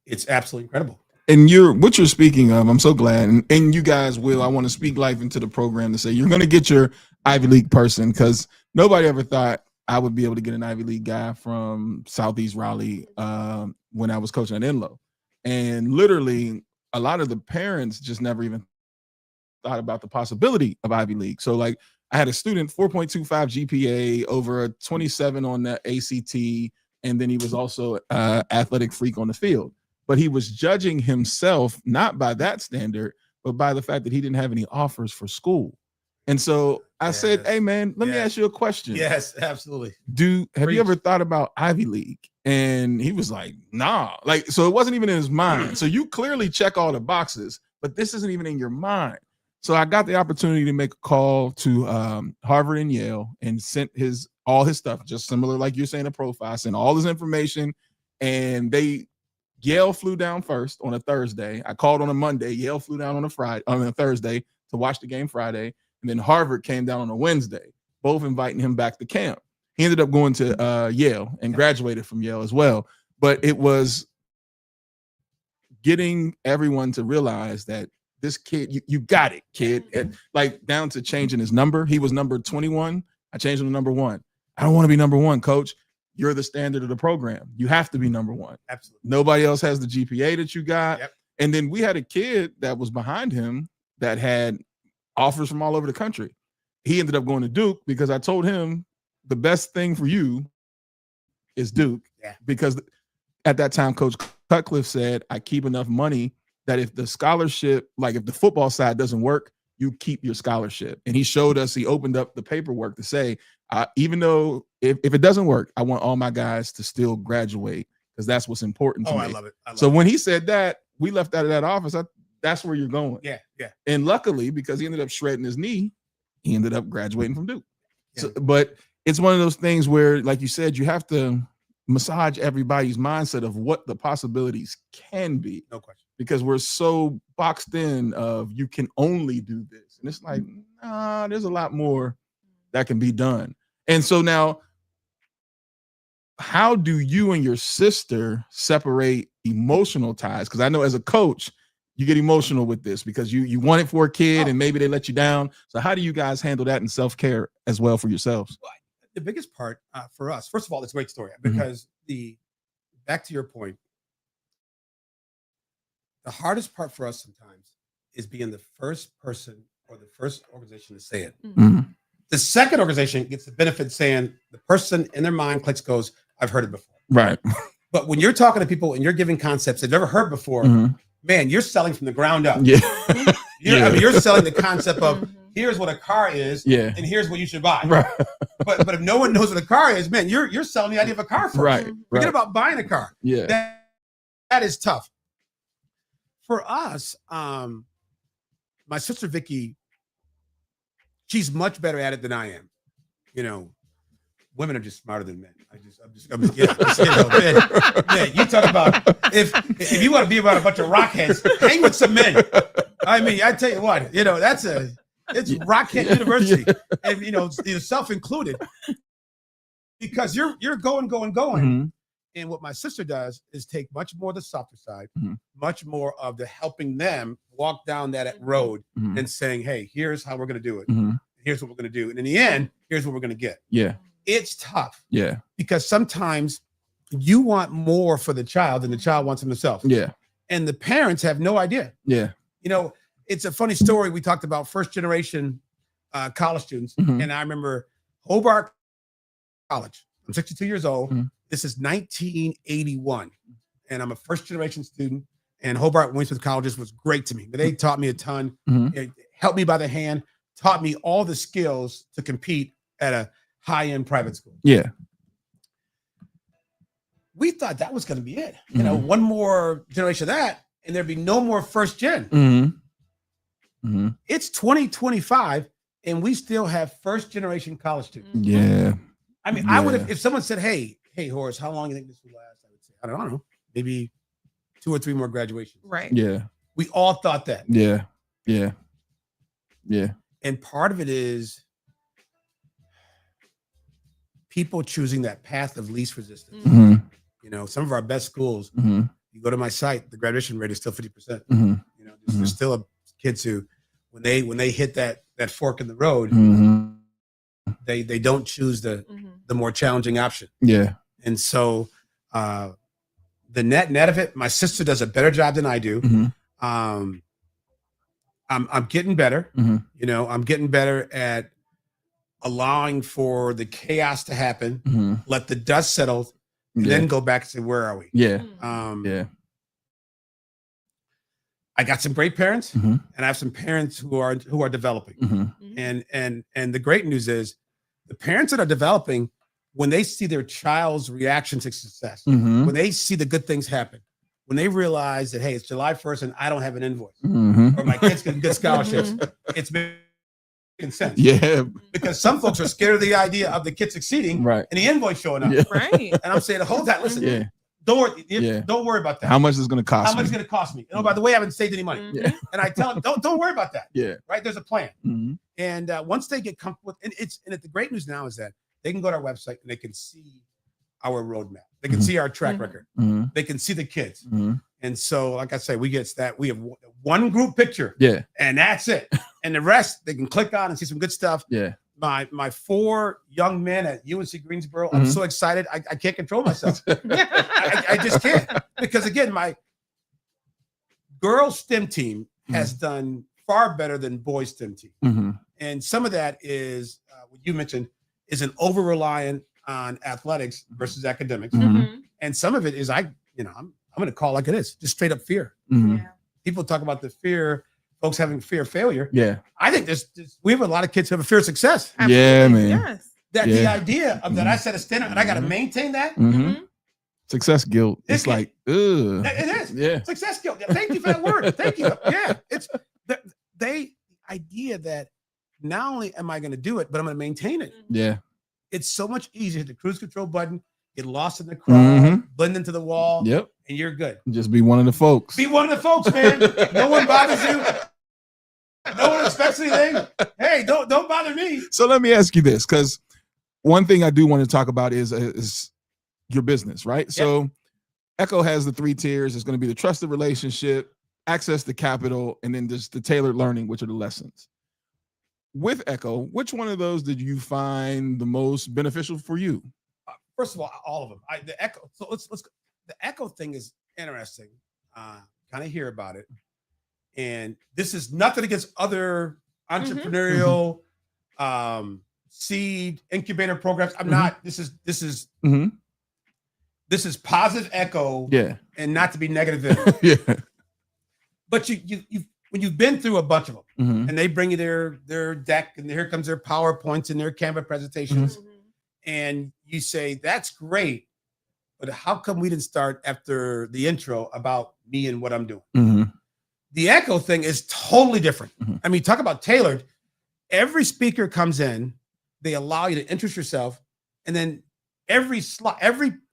it's absolutely incredible. And what you're speaking of, I'm so glad. And you guys will, I want to speak life into the program to say you're going to get your Ivy League person, because nobody ever thought I would be able to get an Ivy League guy from Southeast Raleigh when I was coaching at Enloe. And literally a lot of the parents just never even thought about the possibility of Ivy League. So like I had a student, 4.25 GPA, over a 27 on the ACT, and then he was also athletic freak on the field. But he was judging himself not by that standard, but by the fact that he didn't have any offers for school. And so I said, Yes. hey, man, let me Yes. ask you a question. Yes, absolutely. Have Preach. you ever thought about Ivy League? And he was like, nah. Like, so it wasn't even in his mind. So you clearly check all the boxes, but this isn't even in your mind. So I got the opportunity to make a call to Harvard and Yale and sent all his stuff, just similar like you're saying a profile, sent all his information, and Yale flew down first on a Thursday. I called on a Monday. Yale flew down on a Thursday to watch the game Friday, and then Harvard came down on a Wednesday, both inviting him back to camp. He ended up going to Yale and graduated from Yale as well. But it was getting everyone to realize that this kid, you got it, kid. And like down to changing his number. He was number 21. I changed him to number 1. I don't want to be number 1, coach. You're the standard of the program. You have to be number 1. Absolutely. Nobody else has the GPA that you got. Yep. And then we had a kid that was behind him that had offers from all over the country. He ended up going to Duke because I told him the best thing for you is Duke. Yeah. Because at that time, Coach Cutcliffe said, I keep enough money that if the scholarship, like if the football side doesn't work, you keep your scholarship. And he showed us, he opened up the paperwork to say, even though if it doesn't work, I want all my guys to still graduate because that's what's important to me. I love it. So when he said that, we left out of that office. That's where you're going. Yeah. And luckily, because he ended up shredding his knee, he ended up graduating from Duke. Yeah. So, but it's one of those things where, like you said, you have to massage everybody's mindset of what the possibilities can be. No question. Because we're so boxed in of you can only do this. And it's like, nah, there's a lot more that can be done. And so now, how do you and your sister separate emotional ties? Because I know as a coach, you get emotional with this because you want it for a kid and maybe they let you down. So how do you guys handle that in self-care as well for yourselves? The biggest part for us, first of all, it's a great story because back to your point, the hardest part for us sometimes is being the first person or the first organization to say it. Mm-hmm. The second organization gets the benefit saying the person in their mind clicks, goes, I've heard it before. Right. But when you're talking to people and you're giving concepts they've never heard before, man, you're selling from the ground up. Yeah. I mean, you're selling the concept of here's what a car is, Yeah. and here's what you should buy. Right. But if no one knows what a car is, man, you're selling the idea of a car first. Right. Forget about buying a car. Yeah. That is tough. For us, my sister Vicky, she's much better at it than I am. You know, women are just smarter than men. Man, you talk about if you want to be about a bunch of rockheads, hang with some men. I mean, I tell you what, it's Rockhead University, and yourself included, because you're going. And what my sister does is take much more of the softer side, much more of the helping them walk down that road and saying, hey, here's how we're going to do it. Here's what we're going to do. And in the end, here's what we're going to get. Yeah. It's tough. Yeah. Because sometimes you want more for the child than the child wants himself. Yeah. And the parents have no idea. Yeah. It's a funny story. We talked about first generation college students. And I remember Hobart College. I'm 62 years old. This is 1981. And I'm a first generation student. And Hobart Winthrop Colleges was great to me. But they taught me a ton. It helped me by the hand, taught me all the skills to compete at a high-end private school. Yeah. We thought that was going to be it. One more generation of that, and there'd be no more first gen. It's 2025, and we still have first generation college students. Yeah. I mean, I would have, if someone said, hey, Horace, how long do you think this will last? I would say, I don't know, maybe 2 or 3 more graduations. Right. Yeah. We all thought that. Yeah. Yeah. Yeah. And part of it is people choosing that path of least resistance. Some of our best schools, you go to my site, the graduation rate is still 50%. There's still kids who, when they hit that fork in the road, they don't choose the more challenging option. Yeah. And so the net of it, my sister does a better job than I do. I'm getting better. I'm getting better at allowing for the chaos to happen, let the dust settle, and then go back and say, where are we? Yeah. I got some great parents, and I have some parents who are developing. And the great news is the parents that are developing, when they see their child's reaction to success, when they see the good things happen, when they realize that, hey, it's July 1st and I don't have an invoice Mhm. or my kids can get scholarships, it's making sense. Yeah. Because some folks are scared of the idea of the kid succeeding Right. and the invoice showing up. Yeah. Right. And I'm saying, hold that. Listen, Yeah. don't worry. Yeah. Don't worry about that. How much is it going to cost? How much is it going to cost me? And oh, by the way, I haven't saved any money. Mhm. And I tell them, don't worry about that. Yeah. Right? There's a plan. Mhm. And once they get comfortable, and the great news now is that they can go to our website and they can see our roadmap. They can Mhm. see our track Mhm. record. Mhm. They can see the kids. Mhm. And so, like I say, we get that. We have one group picture, Yeah. and that's it. And the rest they can click on and see some good stuff. Yeah. My 4 young men at UNC Greensboro, I'm Mhm. so excited. I can't control myself. I just can't. Because again, my girls STEM team has done far better than boys STEM team. Mhm. And some of that is what you mentioned is an over reliant on athletics versus academics. Mhm. And some of it is I'm going to call it like it is, just straight up fear. Mhm. People talk about the fear, folks having fear of failure. Yeah. I think we have a lot of kids who have a fear of success. Yeah, Absolutely. man. Yes. That the Yeah. idea of that I set a standard and I got to maintain that. Mhm. Success guilt. It's It- like, ugh. It is. Yeah. Success guilt. Yeah, thank you for that word. Thank you. Yeah. It's the idea that not only am I going to do it, but I'm going to maintain it. Yeah. It's so much easier to cruise control button, get lost in the crowd, Mhm. blend into the wall, Yep. and you're good. Just be one of the folks. Be one of the folks, man. No one bothers you. No one expects anything. Hey, don't bother me. So let me ask you this, because one thing I do want to talk about is your business, right? So Echo has the 3 tiers. It's going to be the trusted relationship, access to capital, and then just the tailored learning, which are the lessons. With Echo, which one of those did you find the most beneficial for you? First of all of them. The Echo. So let's the Echo thing is interesting. Kind of hear about it. And this is nothing against other entrepreneurial seed incubator programs. I'm not. This is Mhm. this is positive Echo Yeah. and not to be negative. Yeah. But you when you've been through a bunch of them Mhm. and they bring you their deck and here comes their PowerPoints and their Canva presentations and you say that's great, but how come we didn't start after the intro about me and what I'm doing? Mhm. The Echo thing is totally different. Mhm. I mean, talk about tailored. Every speaker comes in, they allow you to introduce yourself, and then every slide,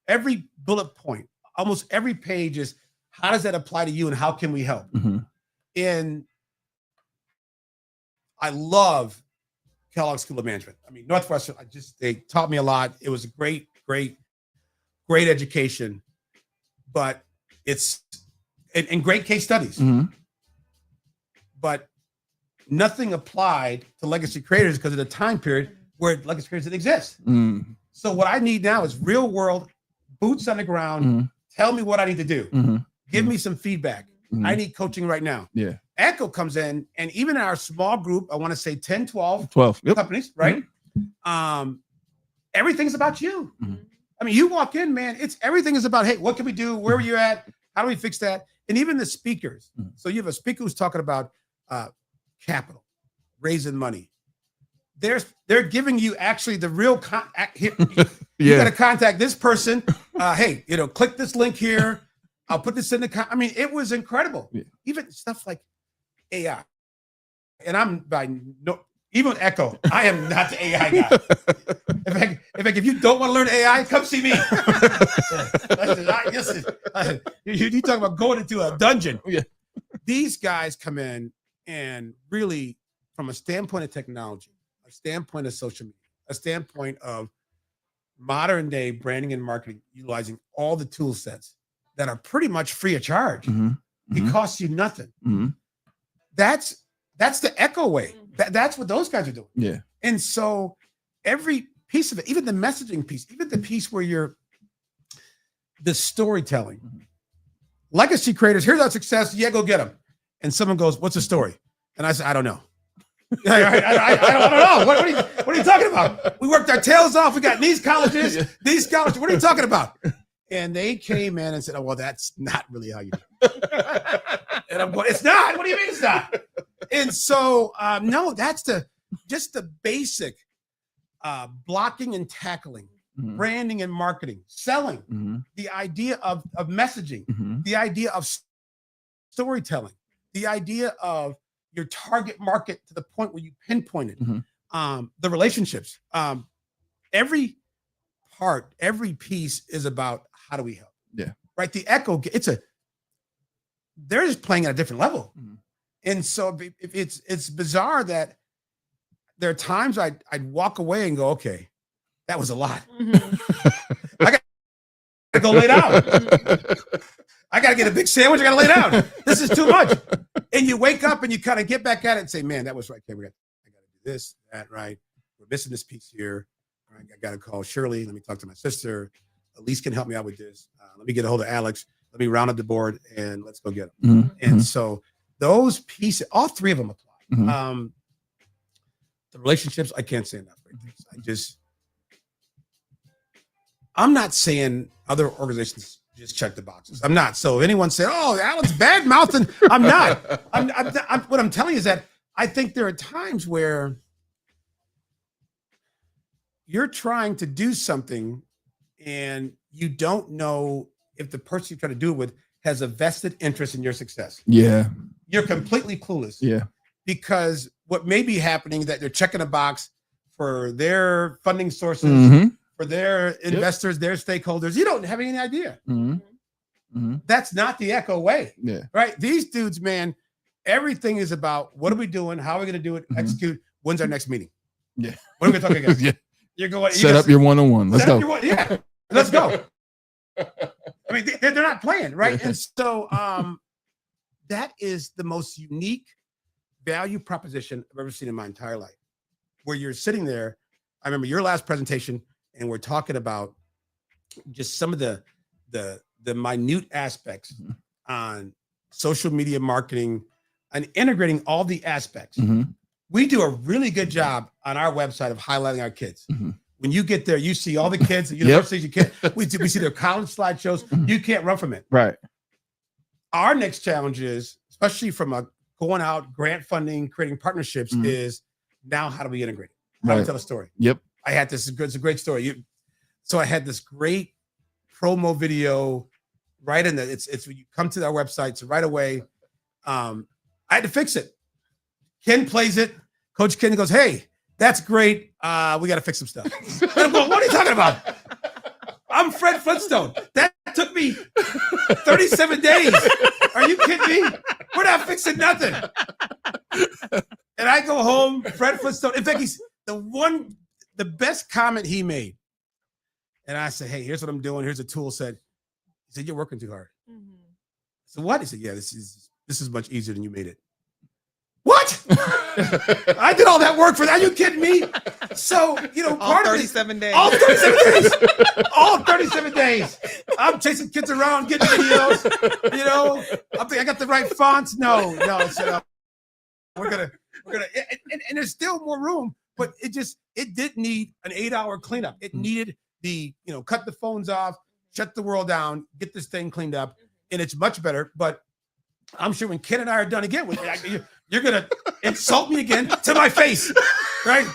every bullet point, almost every page is how does that apply to you and how can we help? Mhm. And I love Kellogg School of Management. I mean, Northwestern, they taught me a lot. It was a great education, but it's and great case studies. Mhm. But nothing applied to legacy creators because of the time period where legacy creators didn't exist. Mhm. So what I need now is real world, boots on the ground. Mhm. Tell me what I need to do. Mhm. Give me some feedback. Mhm. I need coaching right now. Yeah. Echo comes in, and even in our small group, I want to say 10, 12 12. Yep. companies, right? Everything's about you. Mhm. I mean, you walk in, man, everything is about, hey, what can we do? Where are you at? How do we fix that? And even the speakers. Mhm. So you have a speaker who's talking about capital, raising money. They're giving you actually the real here, you got to contact this person. Hey, click this link here. I'll put this in the. I mean, it was incredible. Yeah. Even stuff like AI, and I'm even Echo. I am not the AI guy. If you don't want to learn AI, come see me. You talk about going into a dungeon. Yeah. These guys come in and really, from a standpoint of technology, a standpoint of social media, a standpoint of modern day branding and marketing, utilizing all the tool sets that are pretty much free of charge. Mhm. It costs you nothing. Mhm. That's the Echo way. That's what those guys are doing. Yeah. And so every piece of it, even the messaging piece, even the piece where the storytelling, legacy creators, here's our success. Yeah, go get them. And someone goes, what's the story? And I said, I don't know. I don't know. What are you talking about? We worked our tails off. We got these colleges. What are you talking about? And they came in and said, oh, well, that's not really how you do it. And I'm going, it's not. What do you mean it's not? And so, no, that's just the basic blocking and tackling Mhm. branding and marketing, selling, Mhm. the idea of messaging, Mhm. the idea of storytelling, the idea of your target market to the point where you pinpoint it, Mhm. the relationships. Every part, every piece is about how do we help? Yeah. Right. The Echo, they're just playing at a different level. Mhm. And so if it's bizarre that there are times I'd walk away and go, okay, that was a lot. I got to go lay down. I got to get a big sandwich. I got to lay down. This is too much. And you wake up and you kind of get back at it and say, man, that was right. Okay, I got to do this, that, right. We're missing this piece here. All right, I got to call Shirley. Let me talk to my sister. Elise can help me out with this. Let me get a hold of Alex. Let me round up the board and let's go get them. Mhm. And so those pieces, all three of them apply. Mhm. The relationships, I can't say enough. I'm not saying other organizations just check the boxes. I'm not. So if anyone say, oh, Alan's bad mouthing, I'm not. What I'm telling you is that I think there are times where you're trying to do something and you don't know if the person you're trying to do it with has a vested interest in your success. Yeah. You're completely clueless. Yeah. Because what may be happening is that they're checking a box for their funding sources, Mhm. for their investors, their stakeholders. You don't have any idea. Mhm. Mhm. That's not the Echo way, Yeah. right? These dudes, man, everything is about what are we doing? How are we going to do it? Mhm. Execute. When's our next meeting? Yeah. What are we going to talk again? Yeah. You're going. Set up your one-on-one. Let's go. Yeah. Let's go. I mean, they're not playing, right? And so that is the most unique value proposition I've ever seen in my entire life, where you're sitting there. I remember your last presentation, and we're talking about just some of the minute aspects Mhm. on social media marketing and integrating all the aspects. Mhm. We do a really good job on our website of highlighting our kids. Mhm. When you get there, you see all the kids at universities. You can't. We see their college slideshows. You can't run from it. Right. Our next challenge is, especially from a going out, grant funding, creating partnerships, Mhm. is now how do we integrate it? How do we Right. tell a story? Yep. I had this. It's a great story. So I had this great promo video right in the. It's when you come to our website. So right away, I had to fix it. Ken plays it. Coach Ken goes, "Hey, that's great. We got to fix some stuff." And I'm going, "What are you talking about? I'm Fred Flintstone. That took me 37 days. Are you kidding me? We're not fixing nothing." And I go home, Fred Flintstone. In fact, he's the best comment he made. And I said, "Hey, here's what I'm doing. Here's a tool set." He said, "You're working too hard." I said, "What?" He said, "Yeah, this is much easier than you made it." What? I did all that work for that. Are you kidding me? So, All part of 37 days. all 37 days. All 37 days. I'm chasing kids around, getting videos. I think I got the right fonts. No. So we're gonna, and there's still more room, but it did need an 8-hour cleanup. It needed cut the phones off, shut the world down, get this thing cleaned up, and it's much better. But I'm sure when Ken and I are done again with it, you're gonna insult me again to my face, right?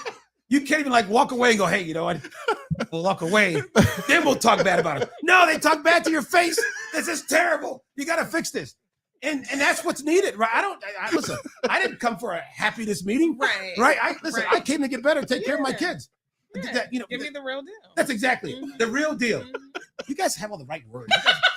You can't even walk away and go, "Hey, you know what? We'll walk away. Then we'll talk bad about it." No, they talk bad to your face. This is terrible. You got to fix this, and that's what's needed, right? I listen. I didn't come for a happiness meeting, Right. Right? I came to get better, take care of my kids. Yeah. Give me the real deal. That's exactly Mhm. the real deal. Mhm. You guys have all the right words.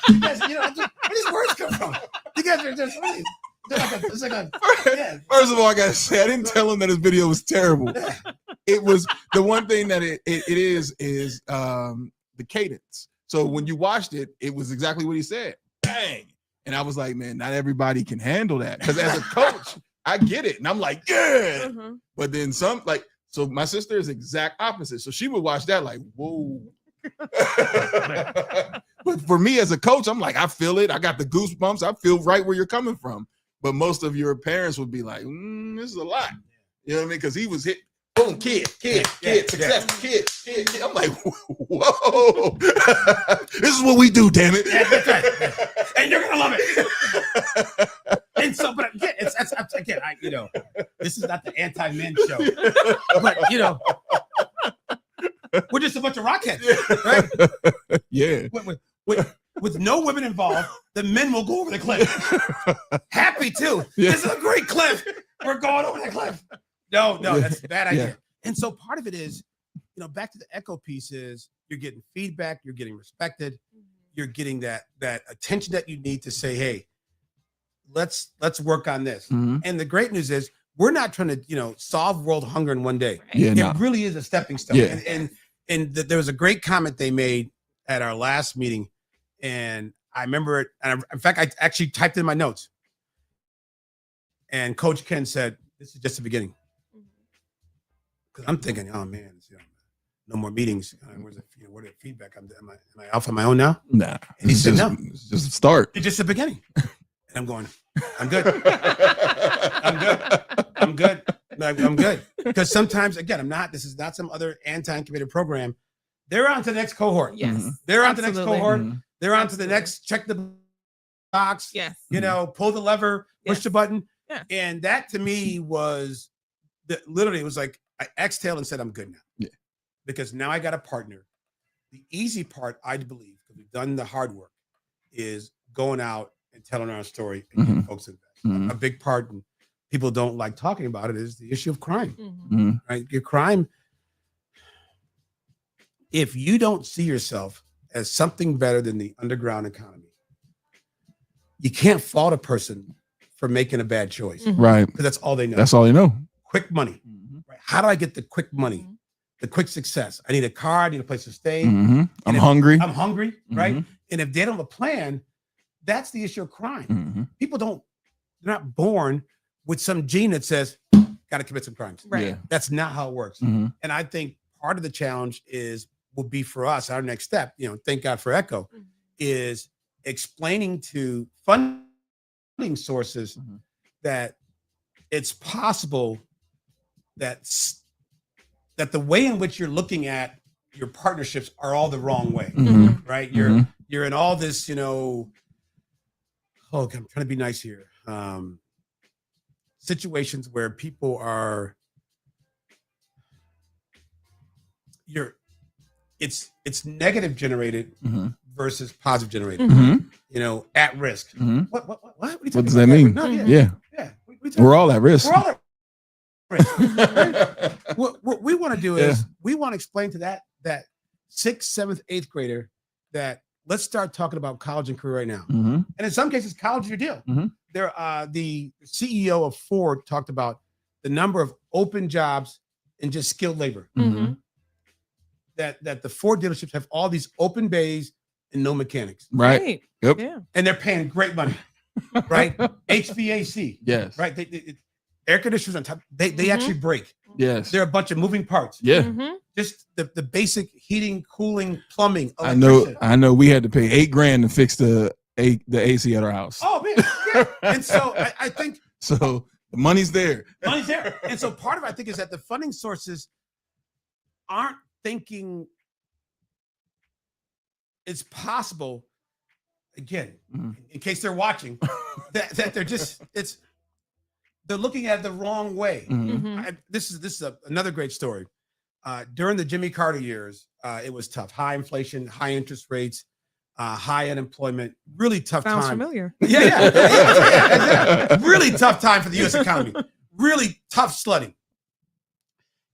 You guys, where these words come from? You guys are just really. It's like a yeah. First of all, I gotta say, I didn't tell him that his video was terrible. Yeah. It was the one thing that it is the cadence. So when you watched it, it was exactly what he said. Bang. And I was like, man, not everybody can handle that. Because as a coach, I get it. And I'm like, yeah. Mhm. But then so my sister is exact opposite. So she would watch that like, whoa. But for me as a coach, I'm like, I feel it. I got the goosebumps. I feel right where you're coming from. But most of your parents would be like, this is a lot. You know what I mean? Because he was hit, boom, kid, success, kid. I'm like, whoa. This is what we do, damn it. Yeah, that's right. And you're gonna love it. And so, but again, this is not the anti-men show. But we're just a bunch of rockheads, right? Yeah. With no women involved, the men will go over the cliff. Happy too. Yeah. This is a great cliff. We're going over the cliff. No, that's a bad idea. Yeah. And so part of it is, back to the echo piece is you're getting feedback, you're getting respected, you're getting that attention that you need to say, hey, let's work on this. Mhm. And the great news is we're not trying to, solve world hunger in one day. Yeah, It no. really is a stepping stone. Yeah. And there was a great comment they made at our last meeting. And I remember it. And in fact, I actually typed in my notes. And Coach Ken said, this is just the beginning. Because I'm thinking, oh man, no more meetings. Where's the feedback? Am I off on my own now? Nah. And he said, no. It's just a start. It's just the beginning. And I'm going, I'm good. I'm good. I'm good. Because sometimes, again, this is not some other anti-incubator program. They're on to the next cohort. Yes. Mhm. They're on to the next Absolutely. cohort. Mhm. They're on to the next, check the box, Yes. pull the lever, push Yes. the button. Yeah. And that to me was literally, it was like I exhaled and said, I'm good now. Yeah. Because now I got a partner. The easy part, I believe, because we've done the hard work, is going out and telling our story and getting folks invest. Mhm. A big part, and people don't like talking about it, is the issue of crime. Mhm. Right? Your crime, if you don't see yourself as something better than the underground economy, you can't fault a person for making a bad choice because Right. that's all they know. That's all you know. Quick money. Right? How do I get the quick money, the quick success? I need a car, I need a place to stay. Mhm. I'm if- hungry. I'm hungry, right? Mhm. And if they don't have a plan, that's the issue of crime. Mhm. People they're not born with some gene that says, got to commit some crimes. Right. Yeah. That's not how it works. Mhm. And I think part of the challenge will be for us, our next step, thank God for Echo, is explaining to funding sources Mhm. that it's possible that the way in which you're looking at your partnerships are all the wrong way, Mhm. right? Mhm. You're in all this, I'm trying to be nice here. Situations where people are it's negative generated Mhm. versus positive generated, Mhm. at risk. Mhm. What are you What talking does about? that mean? No, Yeah. What are we talking We're all at risk. We're all at risk. What we want to do is Yeah. we want to explain to that 6th, 7th, 8th grader that let's start talking about college and career right now. Mhm. And in some cases, college is your deal. Mhm. The CEO of Ford talked about the number of open jobs in just skilled labor. Mhm. That the Ford dealerships have all these open bays and no mechanics, Right. Yep. Yeah. and they're paying great money, right? HVAC, Yes. right? They air conditioners on top. They actually break. Yes. They're a bunch of moving parts. Yeah. Mhm. Just the basic heating, cooling, plumbing. I know. electrician. I know. We had to pay $8,000 to fix the AC at our house. Oh man, yeah. And so I think So the money's there. money's there. And so part of it, I think, is that the funding sources aren't thinking it's possible, again, Mhm. in case they're watching, that they're looking at it the wrong way. Mhm. Mhm. This is another great story. During the Jimmy Carter years, it was tough. High inflation, high interest rates, high unemployment, really tough Sounds time. familiar. Yeah. Really tough time for the U.S. economy. Really tough sledding.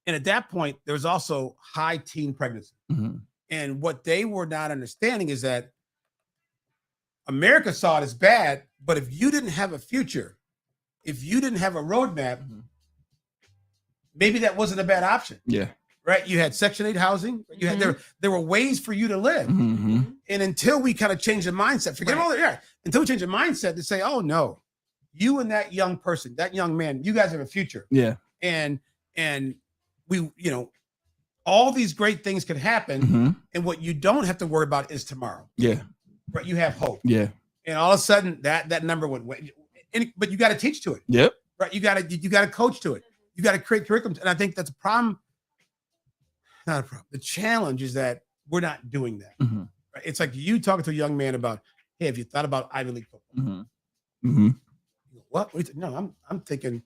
And at that point, there was also high teen pregnancy. Mhm. And what they were not understanding is that America saw it as bad, but if you didn't have a future, if you didn't have a roadmap, Mhm. maybe that wasn't a bad option, Yeah. right? You had Section 8 housing. You had there were ways for you to live. Mhm. And until we kind of change the mindset, forget all that. Yeah, until we change the mindset to say, oh no, you and that young person, that young man, you guys have a future. Yeah. And we, all these great things could happen. Mhm. And what you don't have to worry about is tomorrow. Yeah. Right? You have hope. Yeah. And all of a sudden that number would win. But you got to teach to it. Yep. Right? You got to coach to it. You got to create curriculums. And I think that's a problem. Not a problem. The challenge is that we're not doing that. Mhm. Right? It's like you talking to a young man about, hey, have you thought about Ivy League football? Mhm. Mhm. What? No, I'm thinking,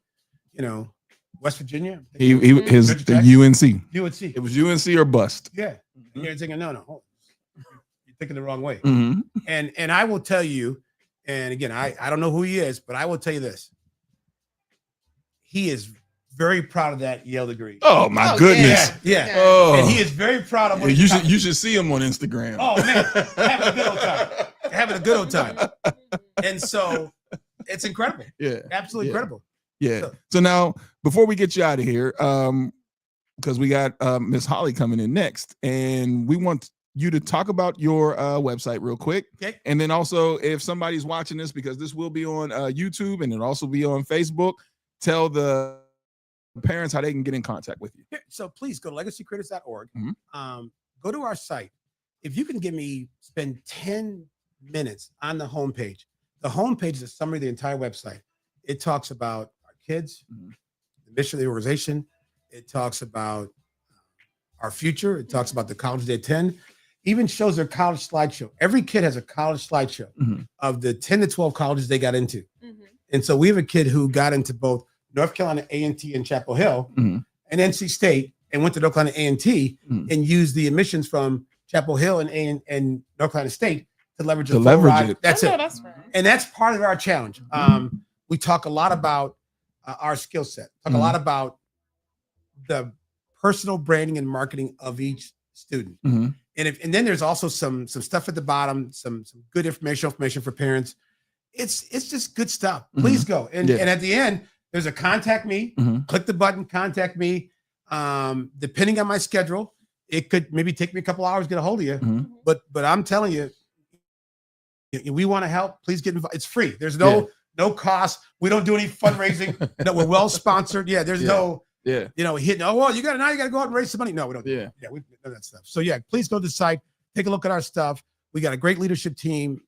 West Virginia. His Georgia Tech? UNC. UNC. It was UNC or bust. Yeah. And you're thinking, no, hold on. You're thinking the wrong way. Mhm. And I will tell you, and again, I don't know who he is, but I will tell you this. He is very proud of that Yale degree. Oh my goodness. Yeah. Oh, And he is very proud of what you he's should see him on Instagram. Oh man, having a good old time. Having a good old time. And so it's incredible. Yeah. Absolutely Yeah. incredible. Yeah. So now, before we get you out of here, because we got Miss Holly coming in next, and we want you to talk about your website real quick. Okay. And then also, if somebody's watching this, because this will be on YouTube and it'll also be on Facebook, tell the parents how they can get in contact with you. So please go to legacycreators.org. Mhm. Go to our site. If you can spend 10 minutes on the homepage. The homepage is a summary of the entire website. It talks about our kids, Mhm. the mission of the organization. It talks about our future. It talks about the college they attend. Even shows their college slideshow. Every kid has a college slideshow Mhm. of the 10 to 12 colleges they got into. And so we have a kid who got into both North Carolina A&T and Chapel Hill Mhm. and NC State and went to North Carolina A&T Mhm. and used the admissions from Chapel Hill and North Carolina State to leverage To the full leverage ride. it. That's it. That's right. And that's part of our challenge. We talk a lot about our skill set, talk a lot about the personal branding and marketing of each student. Mhm. And then there's also some stuff at the bottom, some good information for parents. It's just good stuff. Please go. And Yeah. and at the end, there's a contact me. Mhm. Click the button, contact me. Depending on my schedule, it could maybe take me a couple hours to get a hold of you. Mhm. But I'm telling you, we want to help. Please get involved. It's free. There's no cost. We don't do any fundraising. No, we're well sponsored. Yeah, there's no Yeah. hitting. Oh well, you got to go out and raise some money. No, we don't. Yeah. We none of that stuff. So yeah, please go to the site. Take a look at our stuff. We got a great leadership team.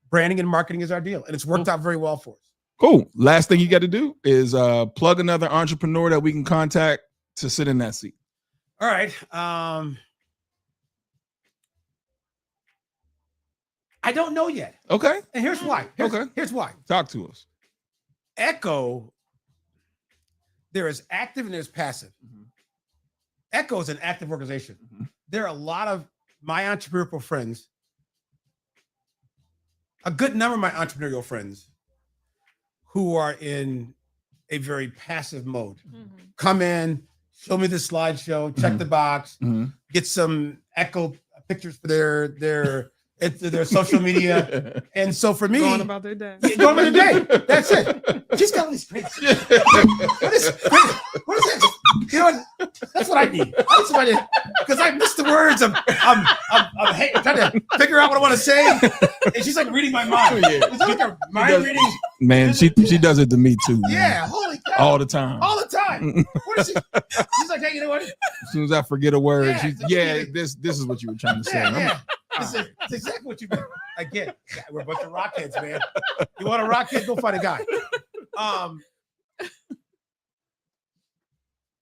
Branding and marketing is our deal, and it's worked out very well for us. Cool. Last thing you got to do is plug another entrepreneur that we can contact to sit in that seat. All right. I don't know yet, Okay. and here's why. Here's why. Talk to us. Echo. There is active and there's passive. Echo is an active organization. There are a lot of my entrepreneurial friends, a good number of my entrepreneurial friends, who are in a very passive mode. Come in, show me the slideshow, check the box, get some Echo pictures for their social media. And so for me, Going about their day. going about their day. That's it. She's got all these crazy. What is this? You know what? That's what I need. I need somebody, because I miss the words. I'm trying to figure out what I want to say, and she's like reading my mind. Is that like a mind reading? Man, she does it to me too. Man. Yeah, holy cow. All the time. All the time. What is she? She's like, hey, you know what? As soon as I forget a word, Yeah, she's this is what you were trying to say. Yeah. It's exactly what you mean. I get it. Yeah, we're a bunch of rockheads, man. You want a rockhead? Go find a guy.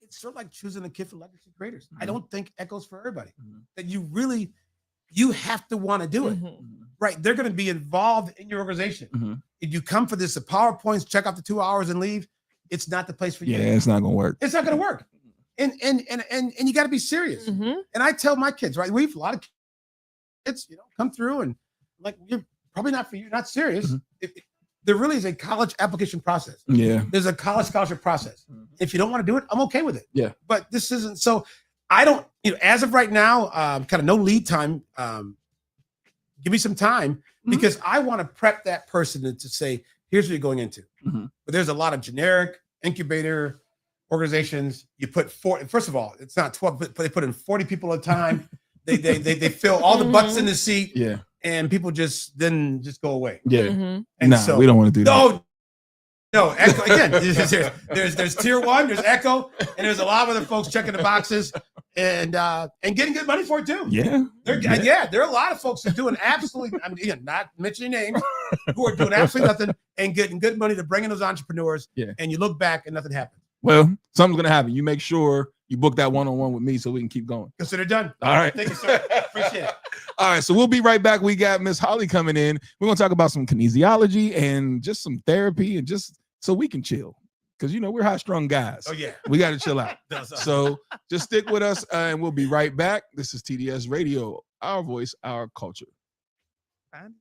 It's sort of like choosing a kid for legacy creators. I don't think Echoes for everybody. That you have to want to do it. Right? They're going to be involved in your organization. If you come for this, the PowerPoints, check out the 2 hours and leave, it's not the place for you. Yeah, it's not gonna work. It's not going to work. And you got to be serious. And I tell my kids, right? We have a lot of kids, come through and like, you're probably not for you, not serious. There really is a college application process. Yeah. There's a college scholarship process. If you don't want to do it, I'm okay with it. Yeah. But this isn't, so I don't, as of right now, kind of no lead time. Give me some time because I want to prep that person to say, here's what you're going into. But there's a lot of generic incubator organizations. You put first of all, it's not 12, but they put in 40 people at a time. They fill all the butts in the seat. Yeah. And people just go away. Yeah. And so we don't want to do that. No, Echo again. There's tier one, there's Echo, and there's a lot of other folks checking the boxes and getting good money for it too. Yeah. There are a lot of folks who are doing absolutely, not mentioning names, who are doing absolutely nothing and getting good money to bring in those entrepreneurs. Yeah. And you look back and nothing happened. Well, something's gonna happen. You make sure you book that one-on-one with me so we can keep going. Consider done. All right. Thank you, sir. Appreciate it. All right, so we'll be right back. We got Miss Holly coming in. We're gonna talk about some kinesiology and just some therapy and just so we can chill. because we're high strung guys. Oh yeah. We got to chill out. That's us. So just stick with us, and we'll be right back. This is TDS Radio, our voice, our culture. Fine.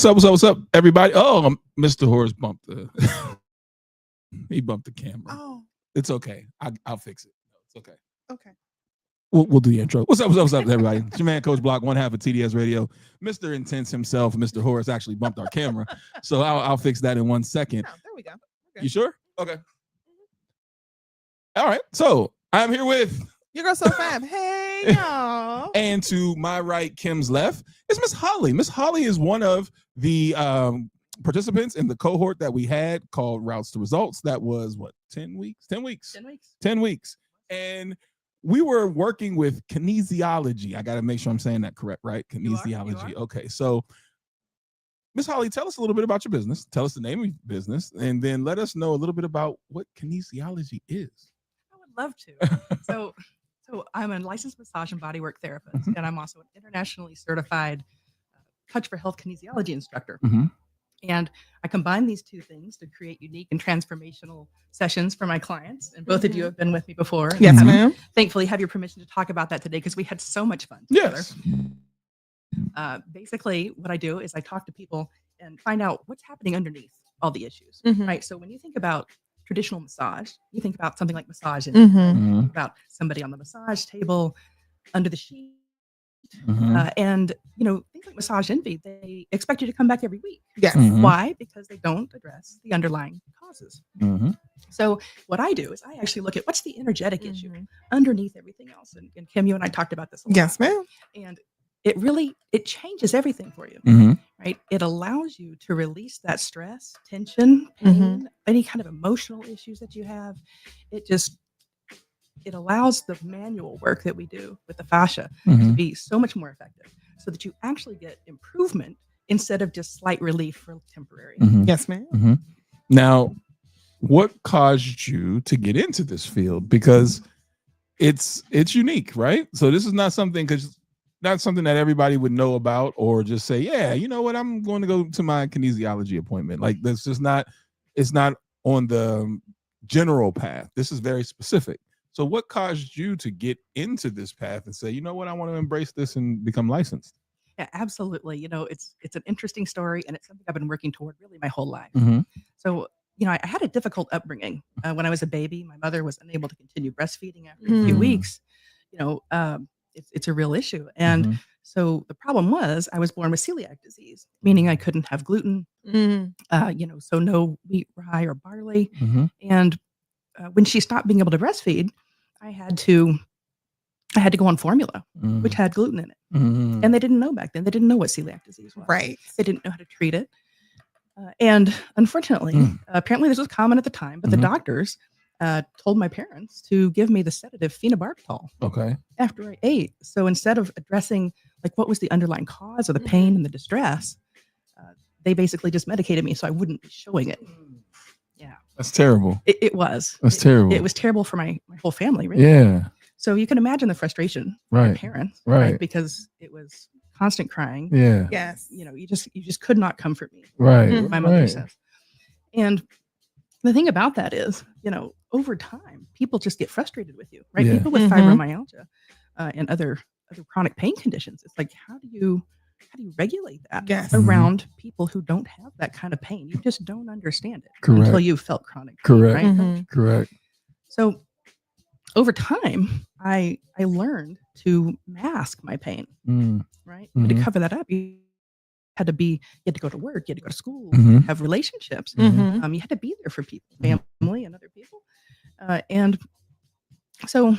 What's up? What's up? What's up, everybody? Oh, Mr. Horace bumped the he bumped the camera. Oh, It's okay. I'll fix it. It's okay. okay. We'll do the intro. What's up? What's up? What's up, everybody? It's your man, Coach Block, one half of TDS Radio. Mr. Intense himself, Mr. Horace, actually bumped our camera, so I'll fix that in 1 second. Oh, there we go. You sure? Okay. All right. So I'm here with, You go so fab. Hey, y'all. and to my right, Kim's left, is Miss Holly. Miss Holly is one of the participants in the cohort that we had called Routes to Results. That was what, 10 weeks? 10 weeks. 10 weeks. 10 weeks. And we were working with kinesiology. I got to make sure I'm saying that correct, right? You are. Kinesiology. Okay. So, Miss Holly, tell us a little bit about your business. Tell us the name of your business, and then let us know a little bit about what kinesiology is. I would love to. So I'm a licensed massage and bodywork therapist, Mhm. and I'm also an internationally certified Touch for Health kinesiology instructor. Mhm. And I combine these two things to create unique and transformational sessions for my clients. And both of you have been with me before. and Yes, Mhm. ma'am. Thankfully, have your permission to talk about that today because we had so much fun together. Yes. Basically, what I do is I talk to people and find out what's happening underneath all the issues, Mhm. right? So when you think about traditional massage, you think about something like massage and Mhm. Mhm. think about somebody on the massage table, under the sheet, Mhm. and things like Massage Envy. They expect you to come back every week. Yes. Mhm. Why? Because they don't address the underlying causes. Mhm. So what I do is I actually look at what's the energetic issue Mhm. underneath everything else. And Kim, you and I talked about this a lot. Yes, ma'am. And it changes everything for you, Mhm. right? It allows you to release that stress, tension, pain, any kind of emotional issues that you have. It allows the manual work that we do with the fascia to Mhm. be so much more effective so that you actually get improvement instead of just slight relief for temporary. Mhm. Yes, ma'am. Mhm. Now, what caused you to get into this field? Because it's unique, right? So this is not something that everybody would know about, or just say, yeah, you know what, I'm going to go to my kinesiology appointment. Like, that's just not, it's not on the general path. This is very specific. So what caused you to get into this path and say, you know what, I want to embrace this and become licensed? Yeah, absolutely. It's an interesting story, and it's something I've been working toward really my whole life. Mhm. So, I had a difficult upbringing. When I was a baby, my mother was unable to continue breastfeeding after a few Mm. weeks. It's a real issue. And Mhm. so the problem was I was born with celiac disease, meaning I couldn't have gluten, Mm. so no wheat, rye, or barley. Mhm. And when she stopped being able to breastfeed, I had to go on formula, which had gluten in it. Mhm. And they didn't know back then. They didn't know what celiac disease was. Right. They didn't know how to treat it. And unfortunately, Mm. apparently this was common at the time, but Mhm. the doctors told my parents to give me the sedative phenobarbital Okay. after I ate. So instead of addressing like what was the underlying cause of the pain and the distress, they basically just medicated me so I wouldn't be showing it. Yeah, That's terrible. it was. That's terrible. It was terrible for my whole family, really. Yeah. So you can imagine the frustration of my Right. parents, Right. Because it was constant crying. Yeah. Yes. You just could not comfort me. Right. Mhm. My mother Right. says. And the thing about that is, over time, people just get frustrated with you, right? Yeah. People with Mhm. fibromyalgia and other chronic pain conditions. It's like, how do you regulate that Yes. around people who don't have that kind of pain? You just don't understand it until Correct. you've felt chronic pain, Correct. right? Mhm. Correct. So over time, I learned to mask my pain, Mm. right? Mhm. To cover that up, you had to go to work, you had to go to school, Mhm. have relationships. Mhm. You had to be there for people, Mhm. family, and other people. And so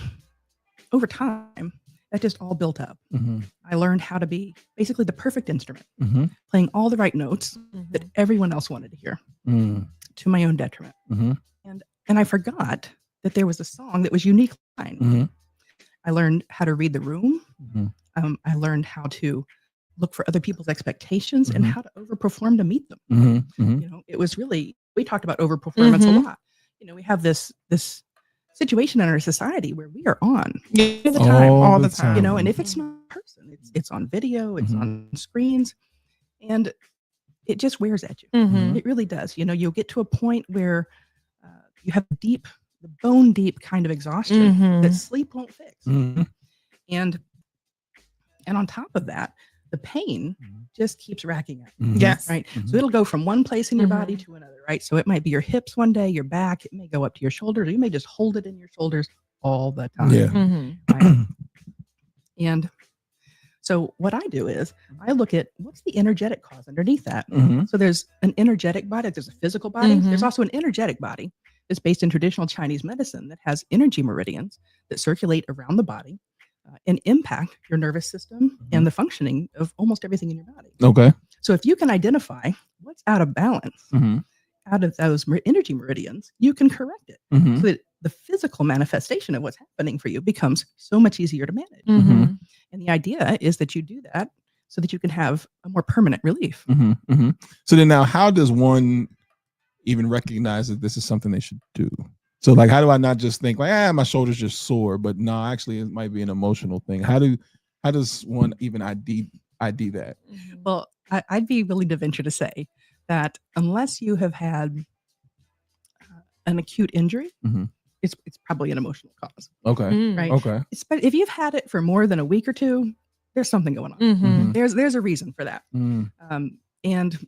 over time, that just all built up. Mhm. I learned how to be basically the perfect instrument, Mhm. playing all the right notes that everyone else wanted to hear, Mm. to my own detriment. Mhm. And I forgot that there was a song that was unique mine. Mhm. I learned how to read the room. Mhm. I learned how to look for other people's expectations and Mhm. how to overperform to meet them. Mhm. Mhm. It was really, we talked about overperformance Mhm. a lot. We have this situation in our society where we are on Yeah, all the time, all the time. and if it's not in person, it's on video, it's Mhm. on screens, and it just wears at you. Mhm. It really does. You'll get to a point where you have the bone deep kind of exhaustion that Mhm. sleep won't fix. Mhm. And on top of that, the pain Mhm. just keeps racking up. Mhm. Yes. Right. Mhm. So it'll go from one place in your body Mhm. to another. Right. So it might be your hips one day, your back, it may go up to your shoulders. You may just hold it in your shoulders all the time. Yeah. Mhm. Right? And so what I do is I look at what's the energetic cause underneath that. Mhm. So there's an energetic body, there's a physical body, there's Mhm. also an energetic body that's based in traditional Chinese medicine that has energy meridians that circulate around the body and impact your nervous system and the functioning of almost everything in your body. Okay. So if you can identify what's out of balance Mhm. out of those energy meridians, you can correct it Mhm. so that the physical manifestation of what's happening for you becomes so much easier to manage. Mhm. And the idea is that you do that so that you can have a more permanent relief. Mhm. Mhm. So then now, how does one even recognize that this is something they should do? So like, how do I not just think like, my shoulder's just sore, but no, actually it might be an emotional thing. How does one even ID that? Well, I'd be willing to venture to say that unless you have had an acute injury, Mhm. it's probably an emotional cause, Okay. Mm. right? Okay. If you've had it for more than a week or two, there's something going on. Mhm. There's a reason for that. Mm. And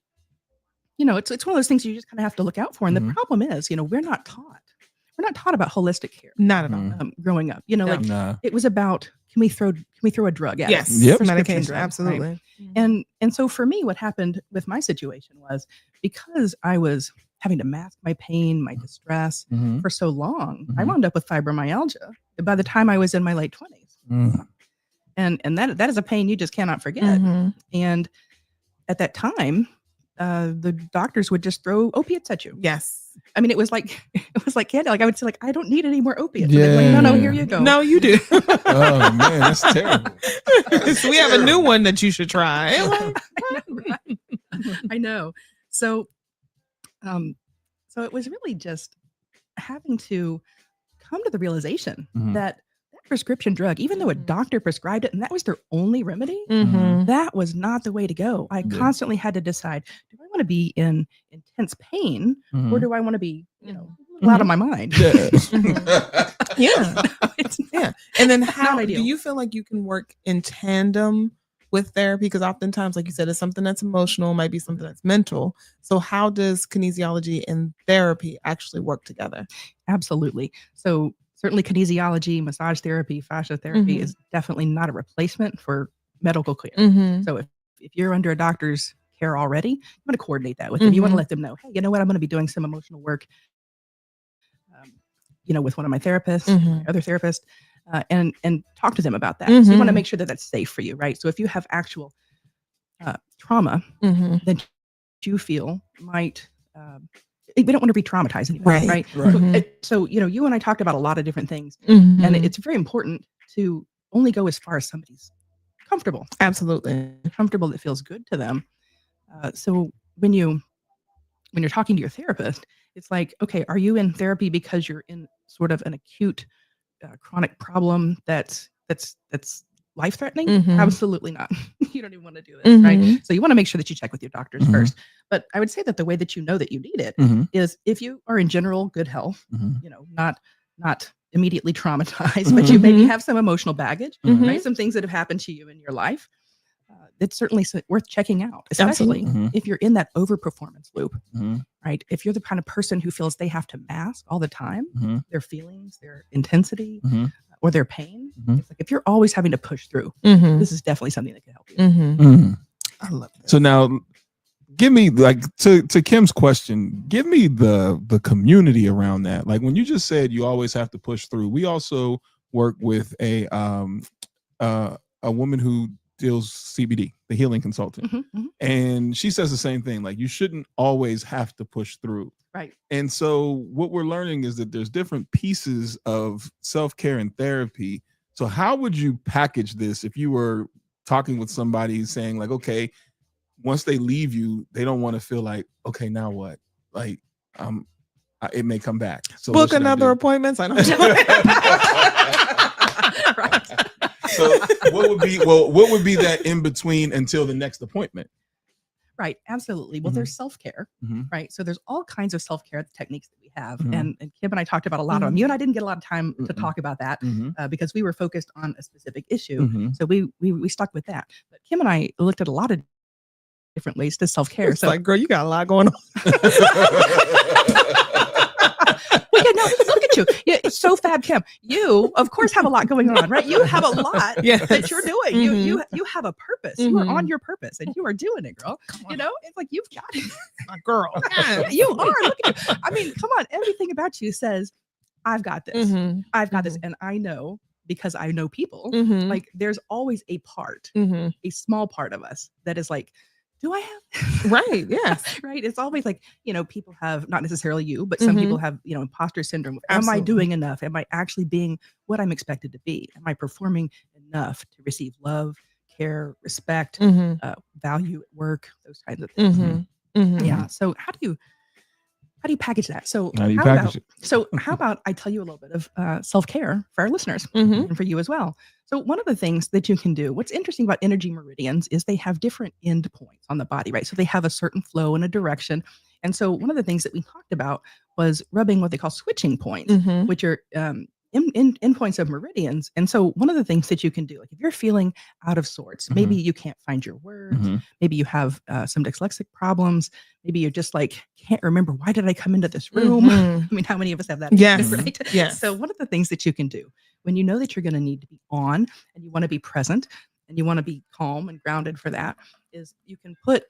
it's one of those things you just kind of have to look out for. And Mhm. the problem is, we're not taught about holistic care Not at all. Mhm. growing up. No. Like Nah. it was about can we throw a drug at it? Yes. Yep. Prescription Medication. drug, right? Absolutely. And so for me, what happened with my situation was because I was having to mask my pain, my distress Mhm. for so long, I Mhm. wound up with fibromyalgia by the time I was in my late 20s. Mm. And that is a pain you just cannot forget. Mhm. And at that time, the doctors would just throw opiates at you. Yes. I mean, it was like candy. Like I would say, like, I don't need any more opiates. And they'd be like, no, Yeah. here you go. No, you do. Oh man, that's terrible. So we have a new one that you should try. I know. So it was really just having to come to the realization Mhm. that prescription drug, even though a Mhm. doctor prescribed it and that was their only remedy, Mhm. that was not the way to go. I Yeah. constantly had to decide, do I want to be in intense pain or Mhm. do I want to be, a little out of my mind? Yeah. Yeah. It's not- Yeah. And then how do ideal. you feel like you can work in tandem with therapy? Because oftentimes, like you said, it's something that's emotional, might be something that's mental. So how does kinesiology and therapy actually work together? Absolutely. So certainly kinesiology, massage therapy, fascia therapy Mhm. is definitely not a replacement for medical care. Mm-hmm. So if you're under a doctor's care already, you want to coordinate that with them. You want to Mhm. let them know, hey, you know what? I'm going to be doing some emotional work, with one of my therapists, Mhm. my other therapist, and talk to them about that. So you want to Mhm. make sure that that's safe for you, right? So if you have actual trauma Mm-hmm. that you feel might, we don't want to re-traumatize anybody, Right. right? Right. So, you and I talked about a lot of different things, Mm-hmm. and it's very important to only go as far as somebody's comfortable that feels good to them. So when you're talking to your therapist, it's like, okay, are you in therapy because you're in sort of an acute chronic problem that's life threatening? Mhm. Absolutely not. You don't even want to do this, right? Mhm. So you want to make sure that you check with your doctors Mhm. first. But I would say that the way that you know that you need it Mhm. is if you are in general good health, Mhm. not immediately traumatized, but you maybe Mhm. have some emotional baggage, Mhm. right? Some things that have happened to you in your life. It's certainly worth checking out, especially Absolutely. Mhm. if you're in that overperformance loop, Mhm. right? If you're the kind of person who feels they have to mask all the time Mhm. their feelings, their intensity, Mhm. or their pain, Mhm. it's like if you're always having to push through, Mm-hmm. this is definitely something that can help you. Mm-hmm. Mhm. I love that. So now, give me to Kim's question. Give me the community around that. Like when you just said you always have to push through. We also work with a woman who deals CBD, the healing consultant, Mhm, mhm. and she says the same thing. Like you shouldn't always have to push through. Right. And so what we're learning is that there's different pieces of self-care and therapy. So how would you package this if you were talking with somebody saying like, okay, once they leave you, they don't want to feel like, okay, now what? Like, it may come back. So what Book should I another do? appointment. I know. Right. So what would be that in between until the next appointment? Right. Absolutely. Well, there's self-care, right? So there's all kinds of self-care techniques that we have. And Kim and I talked about a lot of them. You and I didn't get a lot of time to talk about that because we were focused on a specific issue. So we stuck with that. But Kim and I looked at a lot of different ways to self-care. It's like, girl, you got a lot going on. Well, yeah, no, look at you. Yeah, it's so fab, Kim. You, of course, have a lot going on, right? You have a lot that you're doing. You have a purpose. You are on your purpose, and you are doing it, girl. You know, it's like you've got it, My girl. you are. Look at you. I mean, come on. Everything about you says, "I've got this. I've got this," and I know because I know people. Like, there's always a part, a small part of us that is like, do I have? Right. Yes. Right. It's always like, people have, not necessarily you, but some people have, imposter syndrome. Am I doing enough? Am I actually being what I'm expected to be? Am I performing enough to receive love, care, respect, value at work, those kinds of things? Yeah. So how do you package that? So how about I tell you a little bit of self-care for our listeners and for you as well. So one of the things that you can do, what's interesting about energy meridians is they have different end points on the body, right? So they have a certain flow and a direction. And so one of the things that we talked about was rubbing what they call switching points, which are endpoints of meridians. And so one of the things that you can do, like if you're feeling out of sorts, maybe you can't find your words, maybe you have some dyslexic problems, maybe you're just like, can't remember, why did I come into this room? I mean, how many of us have that? Yes. Right? Yes. So one of the things that you can do when you know that you're going to need to be on and you want to be present and you want to be calm and grounded for that is you can put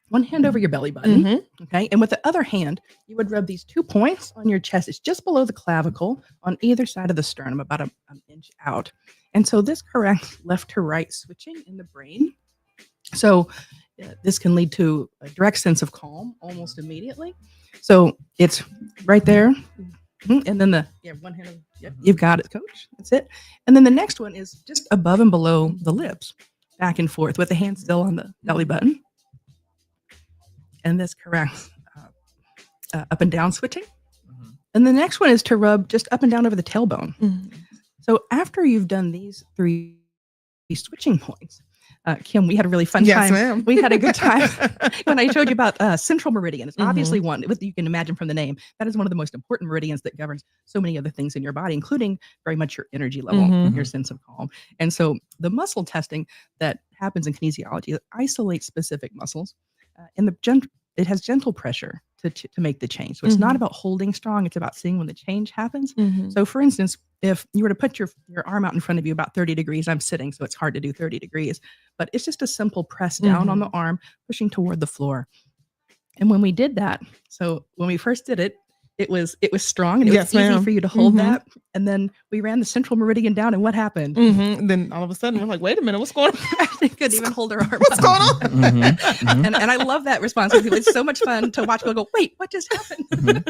one hand over your belly button, okay? And with the other hand, you would rub these 2 points on your chest. It's just below the clavicle on either side of the sternum, about an inch out. And so this corrects left to right switching in the brain. So this can lead to a direct sense of calm almost immediately. So it's right there. And then one hand, you've got it, coach. That's it. And then the next one is just above and below the lips, back and forth with the hand still on the belly button. And this corrects up and down switching. And the next one is to rub just up and down over the tailbone. So after you've done these 3 switching points, Kim, we had a really fun time. Ma'am. We had a good time when I told you about central meridian. It's obviously one, you can imagine from the name, that is one of the most important meridians that governs so many other things in your body, including very much your energy level, your sense of calm. And so the muscle testing that happens in kinesiology isolates specific muscles. And it has gentle pressure to make the change. So it's not about holding strong. It's about seeing when the change happens. So for instance, if you were to put your arm out in front of you about 30 degrees, I'm sitting, so it's hard to do 30 degrees, but it's just a simple press down on the arm, pushing toward the floor. And when we did that, so when we first did it, it was strong and it was easy for you to hold that. And then we ran the central meridian down, and what happened? Then all of a sudden we're like, wait a minute, what's going on? They couldn't even hold her arm. What's going on? And I love that response. It's so much fun to watch people go, wait, what just happened?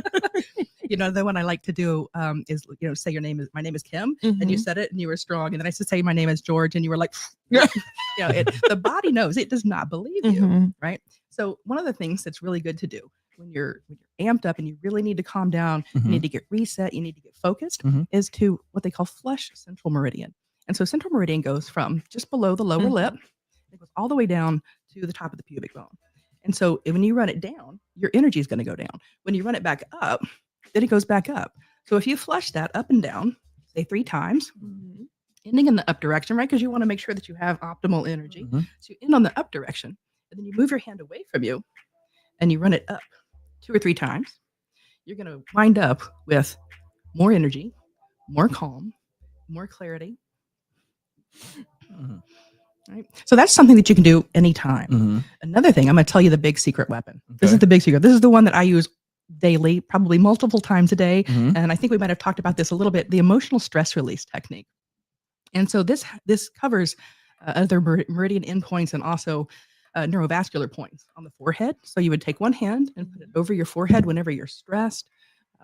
The one I like to do is, say your name is, my name is Kim, and you said it and you were strong. And then I said, say my name is George, and you were like, the body knows, it does not believe you, right? So one of the things that's really good to do when you're amped up and you really need to calm down, you need to get reset, you need to get focused, is to what they call flush central meridian. And so central meridian goes from just below the lower lip, it goes all the way down to the top of the pubic bone. And so when you run it down, your energy is going to go down. When you run it back up, then it goes back up. So if you flush that up and down, say 3 times, ending in the up direction, right? Because you want to make sure that you have optimal energy. So you end on the up direction, and then you move your hand away from you, and you run it up 2 or 3 times, you're going to wind up with more energy, more calm, more clarity. Right? So that's something that you can do anytime. Another thing, I'm going to tell you the big secret weapon. Okay. This is the big secret. This is the one that I use daily, probably multiple times a day. And I think we might have talked about this a little bit, the emotional stress release technique. And so this covers other meridian endpoints and also neurovascular points on the forehead. So you would take one hand and put it over your forehead whenever you're stressed,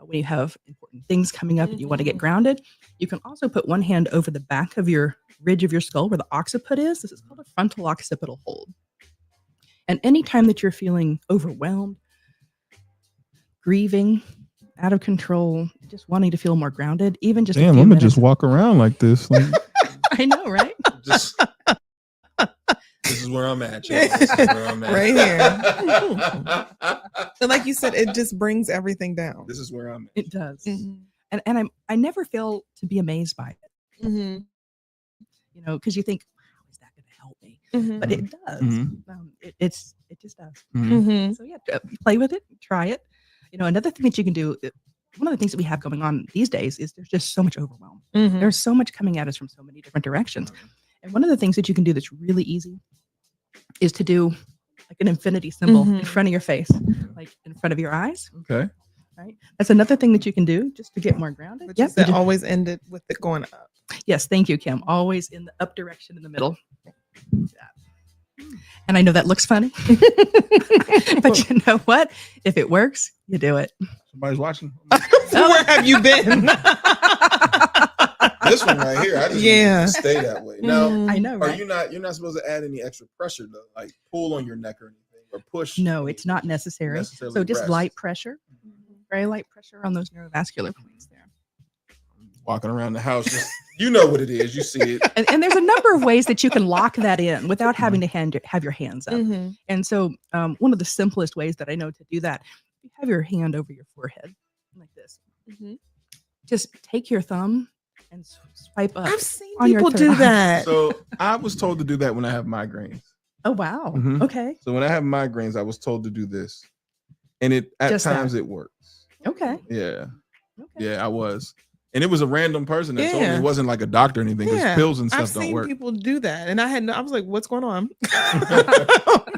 when you have important things coming up and you want to get grounded. You can also put one hand over the back of your ridge of your skull where the occiput is. This is called a frontal occipital hold. And anytime that you're feeling overwhelmed, grieving, out of control, just wanting to feel more grounded, even just I'm gonna just walk around like this. Like... I know, right? Just is where I'm at. Y'all. This is where I'm at. Right here. And like you said, it just brings everything down. This is where I'm at. It does. And I never fail to be amazed by it. You know, because you think, how is that going to help me? But it does. It just does. So yeah, play with it, try it. You know, another thing that you can do. One of the things that we have going on these days is there's just so much overwhelm. There's so much coming at us from so many different directions. And one of the things that you can do that's really easy is to do like an infinity symbol in front of your face, like in front of your eyes. Okay. Right. That's another thing that you can do just to get more grounded. But you said always ended with it going up. Yes. Thank you, Kim. Always in the up direction in the middle. And I know that looks funny, but you know what? If it works, you do it. Somebody's watching. Where have you been? This one right here, I just want it to stay that way. Now, I know, right? you're not supposed to add any extra pressure though, like pull on your neck or anything, or push. No, it's not necessary. So just light pressure, very light pressure on those neurovascular points there. Walking around the house, you know what it is. You see it. And there's a number of ways that you can lock that in without having to have your hands up. And so one of the simplest ways that I know to do that, you have your hand over your forehead like this. Just take your thumb and swipe up. I've seen people do that. So I was told to do that when I have migraines. Oh, wow. Okay. So when I have migraines, I was told to do this. And it at times it works. Okay. Yeah. Okay. Yeah, I was. And it was a random person that told me. It wasn't like a doctor or anything, because pills and stuff don't work. I've seen people do that. And I was like, what's going on?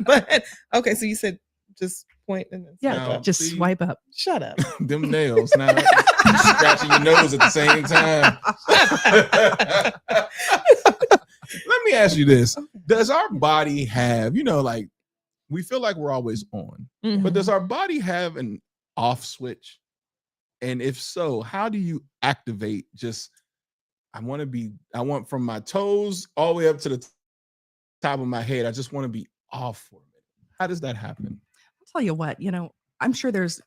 But okay, so you said just point and then just swipe up. Shut up. Them nails now. Scratching your nose at the same time. Let me ask you this. Does our body have, like, we feel like we're always on, but does our body have an off switch? And if so, how do you activate I want from my toes all the way up to the top of my head. I just want to be off for a minute. How does that happen? I'll tell you what, I'm sure there's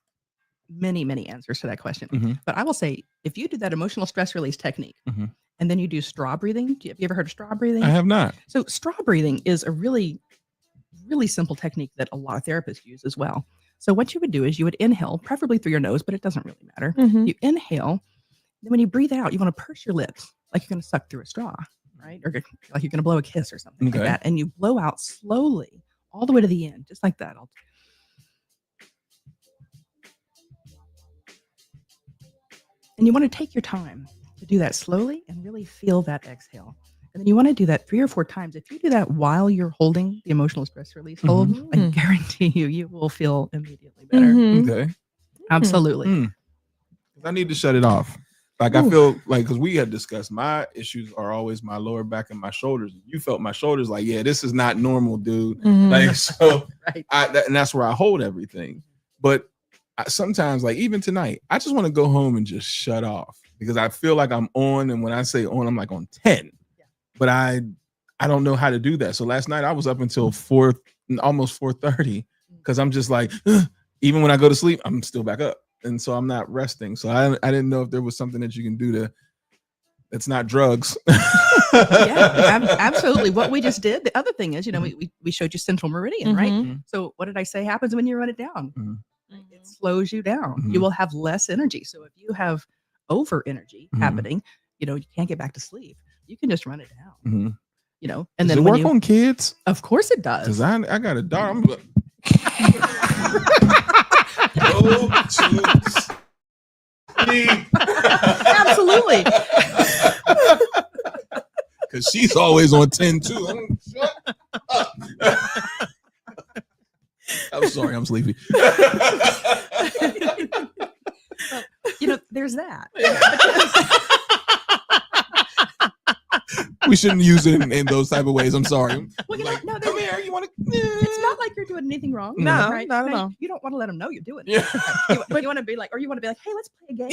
many, many answers to that question. But I will say, if you do that emotional stress release technique and then you do straw breathing, have you ever heard of straw breathing? I have not. So straw breathing is a really, really simple technique that a lot of therapists use as well. So what you would do is you would inhale, preferably through your nose, but it doesn't really matter. You inhale, then when you breathe out, you want to purse your lips like you're going to suck through a straw, right? Or like you're going to blow a kiss or something like that. And you blow out slowly all the way to the end, just like that. And you want to take your time to do that slowly and really feel that exhale. And then you want to do that 3 or 4 times. If you do that while you're holding the emotional stress release hold, I guarantee you will feel immediately better. Okay. Absolutely. I need to shut it off. Like, I feel like, because we had discussed, my issues are always my lower back and my shoulders. You felt my shoulders like, yeah, this is not normal, dude. Like, so and that's where I hold everything. But sometimes, like even tonight, I just want to go home and just shut off, because I feel like I'm on. And when I say on, I'm like on 10. But I don't know how to do that. So last night I was up until almost 4:30, because I'm just like, even when I go to sleep, I'm still back up. And so I'm not resting. So I didn't know if there was something that you can do that's not drugs. Absolutely. What we just did. The other thing is, we showed you central meridian, right? So what did I say happens when you run it down? It slows you down. You will have less energy. So if you have over energy happening, you can't get back to sleep. You can just run it down, and then does it work on kids? Of course it does. Because I got a daughter. I'm like, go to sleep. Absolutely. Because she's always on 10 too. Shut up. I'm sorry, I'm sleepy. There's that. We shouldn't use it in those type of ways. I'm sorry. Well, no, come here. You want to? It's not like you're doing anything wrong. No, right? not at all. You don't want to let them know you're doing it. Yeah. But you want to be like, hey, let's play a game.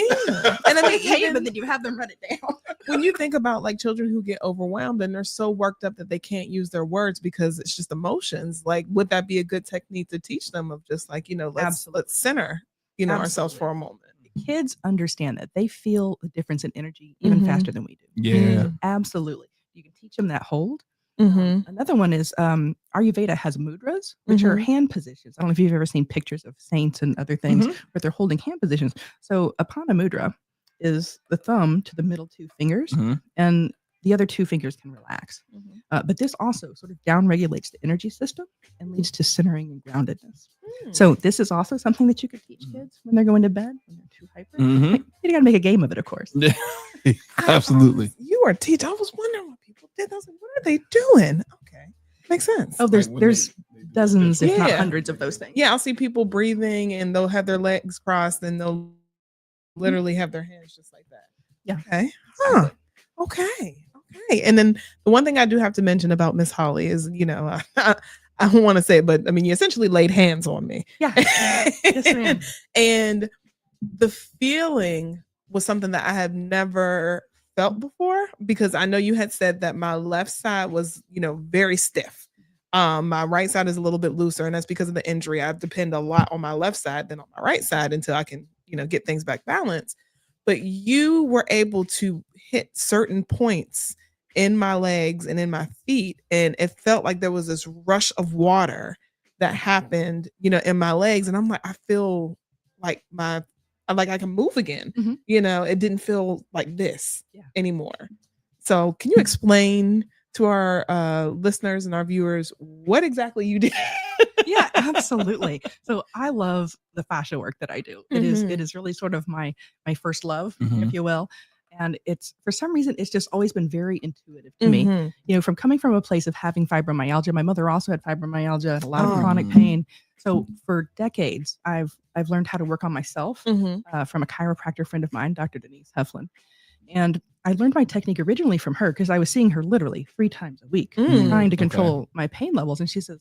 And then they game, and then you have them run it down. When you think about like children who get overwhelmed and they're so worked up that they can't use their words because it's just emotions, like would that be a good technique to teach them of just like, let's center, ourselves for a moment? Kids understand that. They feel the difference in energy even faster than we do. Yeah. Absolutely. You can teach them that hold. Another one is Ayurveda has mudras, which are hand positions. I don't know if you've ever seen pictures of saints and other things where they're holding hand positions. So Apana mudra is the thumb to the middle two fingers, and the other two fingers can relax. But this also sort of down regulates the energy system and leads to centering and groundedness. So this is also something that you could teach kids when they're going to bed, when they're too hyper. You got to make a game of it, of course. Absolutely. You are teaching. I was wondering what people did. I was like, what are they doing? Okay. Makes sense. Oh, there's dozens, if not hundreds of those things. Yeah, I'll see people breathing and they'll have their legs crossed and they'll literally have their hands just like that. Yeah. Okay. Huh. Okay. And then the one thing I do have to mention about Miss Holly is, I don't want to say it, but I mean, you essentially laid hands on me. Yeah. Yes, ma'am. And the feeling was something that I had never felt before, because I know you had said that my left side was, very stiff. My right side is a little bit looser, and that's because of the injury. I depend a lot on my left side than on my right side until I can, get things back balanced. But you were able to hit certain points in my legs and in my feet, and it felt like there was this rush of water that happened, in my legs, and I'm like, I feel like I can move again. It didn't feel like this anymore. So can you explain to our listeners and our viewers what exactly you did? Yeah, absolutely. So I love the fascia work that I do. It is really sort of my first love, if you will. And it's, for some reason, it's just always been very intuitive to me. From coming from a place of having fibromyalgia, my mother also had fibromyalgia and a lot of chronic pain. So for decades, I've learned how to work on myself from a chiropractor friend of mine, Dr. Denise Heflin. And I learned my technique originally from her because I was seeing her literally 3 times a week trying to control my pain levels. And she says,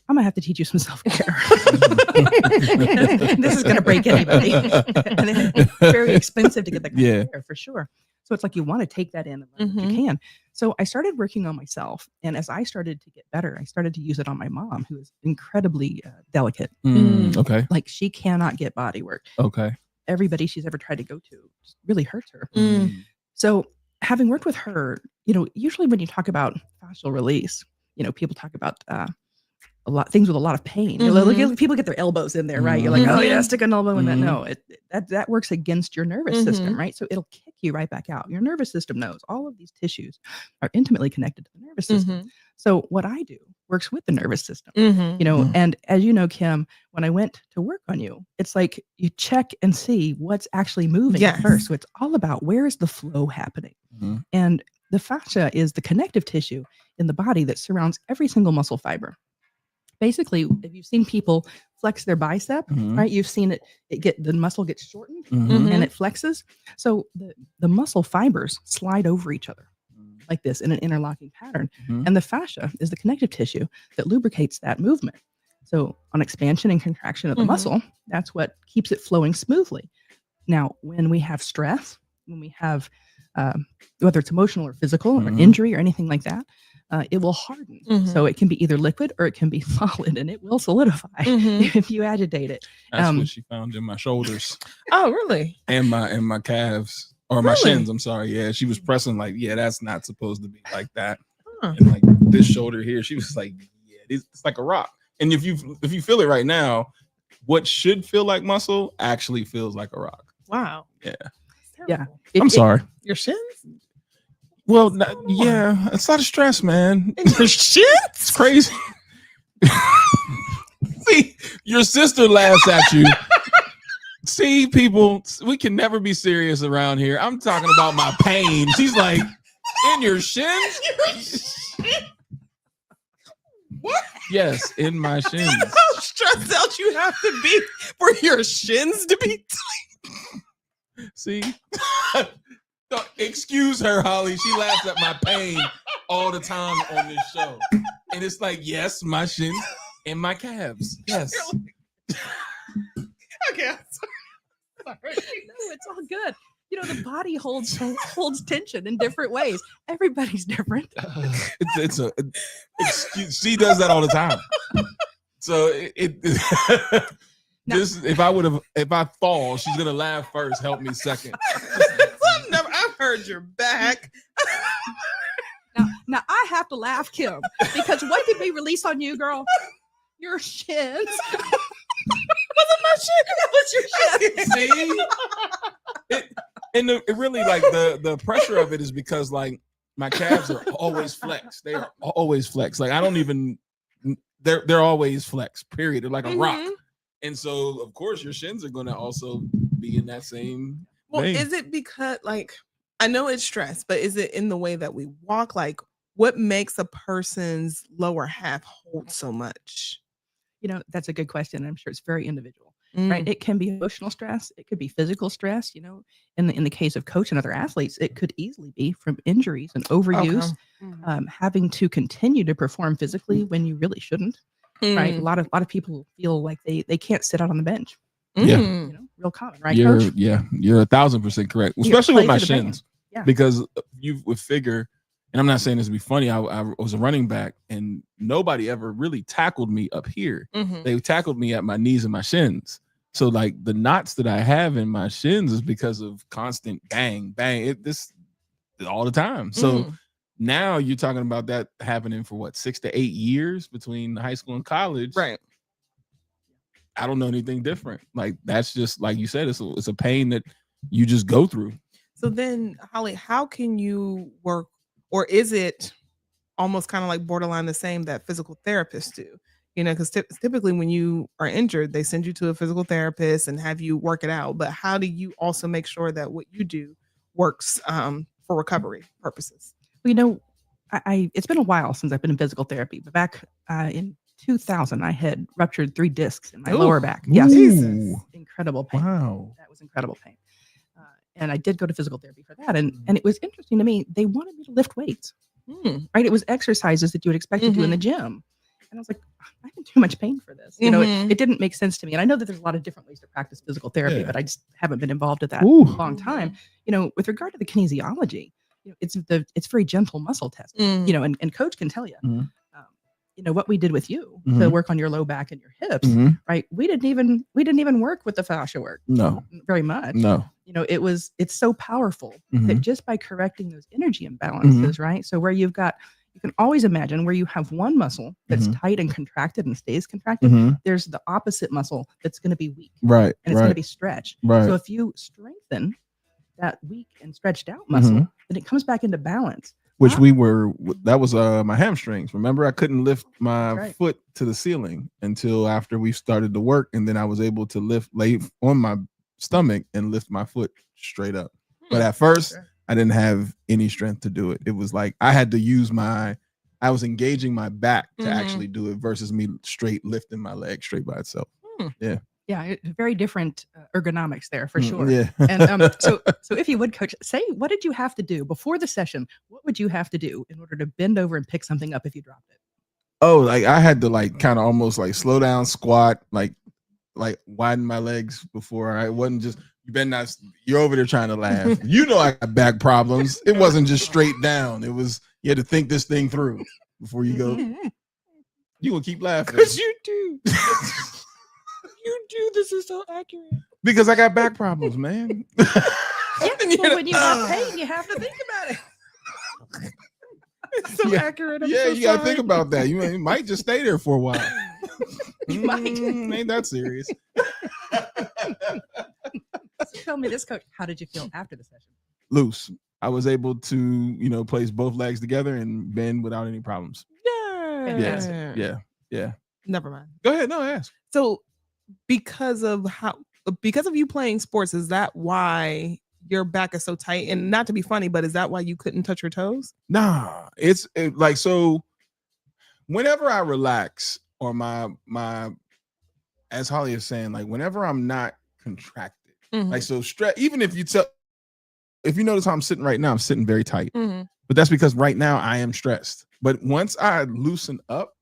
I'm going to have to teach you some self-care. This is going to break anybody. And it's very expensive to get that kind of care, for sure. So it's like you want to take that in and learn what you can. So I started working on myself. And as I started to get better, I started to use it on my mom, who is incredibly delicate. Okay. Like, she cannot get body work. Okay. Everybody she's ever tried to go to just really hurts her. So having worked with her, usually when you talk about fascial release, people talk about a lot things with a lot of pain. People get their elbows in there, right? You're like, oh yeah, stick an elbow in that. No, that works against your nervous system, right? So it'll kick you right back out. Your nervous system knows all of these tissues are intimately connected to the nervous system. So what I do works with the nervous system, and as you know, Kim, when I went to work on you, it's like you check and see what's actually moving first. So it's all about, where is the flow happening? And the fascia is the connective tissue in the body that surrounds every single muscle fiber. Basically, if you've seen people flex their bicep, right? You've seen the muscle gets shortened and it flexes. So the muscle fibers slide over each other like this in an interlocking pattern. And the fascia is the connective tissue that lubricates that movement. So on expansion and contraction of the muscle, that's what keeps it flowing smoothly. Now, when we have stress, when we have, whether it's emotional or physical or injury or anything like that, it will harden. So it can be either liquid or it can be solid, and it will solidify if you agitate it. That's what she found in my shoulders. Oh, really? And my calves, or my shins. I'm sorry. Yeah, she was pressing like, that's not supposed to be like that. And like this shoulder here, she was like, it's like a rock. And if you feel it right now, what should feel like muscle actually feels like a rock. Wow. Yeah. I'm sorry. Your shins? Well, it's a lot of stress, man. Your shins? It's crazy. See, your sister laughs at you. See, people, we can never be serious around here. I'm talking about my pain. She's like, in your shins? What? Yes, in my shins. How stressed out you have to be for your shins to be tight. See? Excuse her, Holly. She laughs at my pain all the time on this show. And it's like, yes, my shins and my calves. Yes. Okay, I'm sorry. No, it's all good. The body holds tension in different ways. Everybody's different. She does that all the time. So if I fall, she's gonna laugh first, help me second. I've heard your back. Now I have to laugh, Kim, because what did we release on you, girl? Your shins. Wasn't my shit? That was your shins. See, it really like the pressure of it is because like my calves are always flexed. They are always flexed. Like I don't even. They're always flexed. Period. They're like a rock. And so of course your shins are going to also be in that same. Well, vein. is it because like I know it's stress, but is it in the way that we walk? Like what makes a person's lower half hold so much? You know, that's a good question. I'm sure it's very individual, right? It can be emotional stress. It could be physical stress. You know, in the case of coach and other athletes, it could easily be from injuries and overuse, having to continue to perform physically when you really shouldn't, right? A lot of people feel like they can't sit out on the bench. Yeah, you know, real common, right? You're Coach? 1,000% correct, You especially play with my for the band. shins. Yeah. Because you would figure, and I'm not saying this to be funny. I was a running back, and nobody ever really tackled me up here. They tackled me at my knees and my shins. So like the knots that I have in my shins is because of constant bang, bang. This all the time. So now you're talking about that happening for what 6 to 8 years between high school and college, Right. I don't know anything different. Like that's just like you said, it's a pain that you just go through. So then, Holly, how can you work, or is it almost kind of like borderline the same that physical therapists do? You know, because typically when you are injured, they send you to a physical therapist and have you work it out. But how do you also make sure that what you do works for recovery purposes? Well, you know, I it's been a while since I've been in physical therapy, but back in 2000, I had ruptured 3 discs in my lower back. Yes, incredible pain. Wow, that was incredible pain. And I did go to physical therapy for that, and it was interesting to me. They wanted me to lift weights, right? It was exercises that you would expect to do in the gym, and I was like, I'm in too much pain for this. You know, it didn't make sense to me. And I know that there's a lot of different ways to practice physical therapy, but I just haven't been involved with that in a long time. You know, with regard to the kinesiology, you know, it's very gentle muscle testing. You know, and coach can tell you. You know what we did with you to work on your low back and your hips, right? We didn't even work with the fascia work. No, very much. No, you know, it's so powerful that just by correcting those energy imbalances, right? So where you can always imagine where you have one muscle that's tight and contracted and stays contracted. There's the opposite muscle that's going to be weak, right? And it's going to be stretched. Right. So if you strengthen that weak and stretched out muscle, then it comes back into balance. Which that was my hamstrings. Remember, I couldn't lift my foot to the ceiling until after we started to work. And then I was able to lay on my stomach and lift my foot straight up. But at first I didn't have any strength to do it. It was like, I had to use I was engaging my back to actually do it versus me straight lifting my leg straight by itself. Yeah, very different ergonomics there for sure. Yeah. And so if you would, coach, say, what did you have to do before the session? What would you have to do in order to bend over and pick something up if you dropped it? Oh, like I had to like kind of almost like slow down, squat, like widen my legs before. I wasn't just, you're over there trying to laugh. You know, I got back problems. It wasn't just straight down. It was, you had to think this thing through before you go. You will keep laughing. Because you do. You do. This is so accurate. Because I got back problems, man. Yeah, well, when you have pain, you have to think about it. It's so accurate. You gotta think about that. You might just stay there for a while. You might. Ain't that serious? Tell me this, coach. How did you feel after the session? Loose. I was able to, place both legs together and bend without any problems. Yeah. Never mind. Go ahead. No, ask. So because of you playing sports, is that why your back is so tight? And not to be funny, but is that why you couldn't touch your toes? Nah, it's like, so whenever I relax, or my as Holly is saying, like whenever I'm not contracted, like so stress, even if you notice how I'm sitting right now, I'm sitting very tight, but that's because right now I am stressed. But once I loosen up,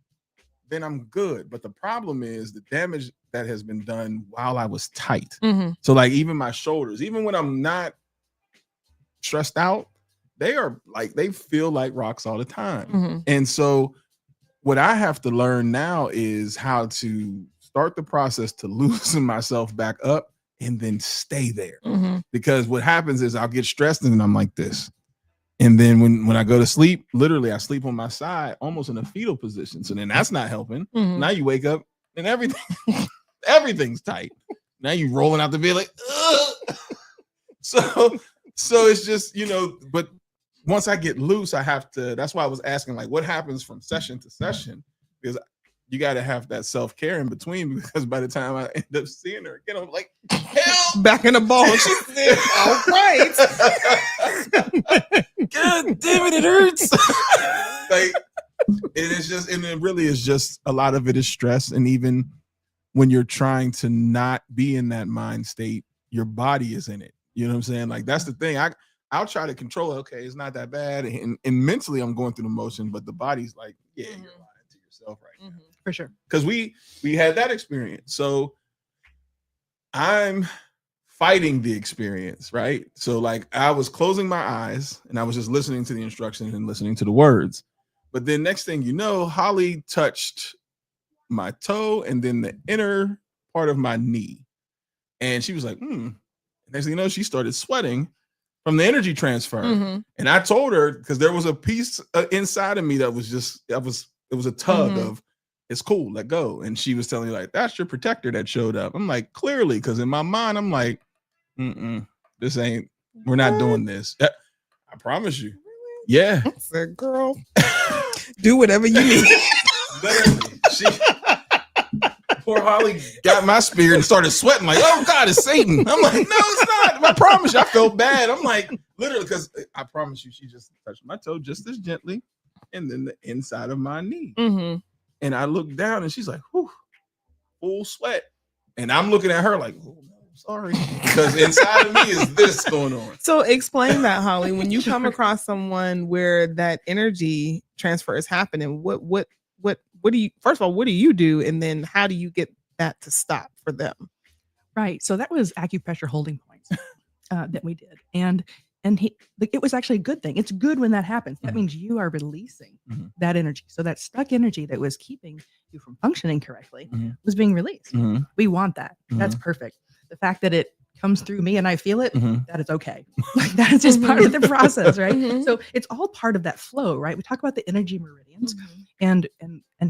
then I'm good. But the problem is the damage that has been done while I was tight. So like even my shoulders, even when I'm not stressed out, they feel like rocks all the time. And so what I have to learn now is how to start the process to loosen myself back up and then stay there. Because what happens is I'll get stressed and I'm like this. And then when I go to sleep, literally I sleep on my side, almost in a fetal position. So then that's not helping. Now you wake up and everything's tight. Now you rolling out the bed like, ugh. So it's just, but once I get loose, I have to, that's why I was asking, like, what happens from session to session? Because you got to have that self-care in between, because by the time I end up seeing her again, I'm like, help! Back in the ball. She said, all right. God damn it, it hurts. Like, it is just, and it really is just, a lot of it is stress. And even when you're trying to not be in that mind state, your body is in it. You know what I'm saying? Like, that's the thing. I'll try to control it. Okay, it's not that bad. And mentally I'm going through the motion, but the body's like, yeah, you're lying to yourself right now. For sure. Because we had that experience. So I'm fighting the experience, right? So like I was closing my eyes and I was just listening to the instructions and listening to the words. But then next thing you know, Holly touched my toe and then the inner part of my knee. And she was like, Next thing you know, she started sweating from the energy transfer. And I told her, because there was a piece inside of me that was just, it was a tug of, it's cool, let go. And she was telling me like, that's your protector that showed up. I'm like, clearly, because in my mind, I'm like, this ain't, we're not doing this. I promise you. Yeah. I said, girl, do whatever you need. Literally, poor Holly got my spirit and started sweating like, oh God, it's Satan. I'm like, no, it's not. I promise you, I felt bad. I'm like, literally, because I promise you, she just touched my toe just as gently and then the inside of my knee. And I looked down and she's like, whew, full sweat. And I'm looking at her like, oh no, sorry. Because inside of me is this going on. So explain that, Holly. When you come across someone where that energy transfer is happening, what do you, first of all, what do you do? And then how do you get that to stop for them? Right. So that was acupressure holding points that we did. And it was actually a good thing. It's good when that happens. That means you are releasing that energy. So that stuck energy that was keeping you from functioning correctly was being released. We want that. That's perfect. The fact that it comes through me and I feel it, that is okay. Like that is just part of the process, right? So it's all part of that flow, right? We talk about the energy meridians and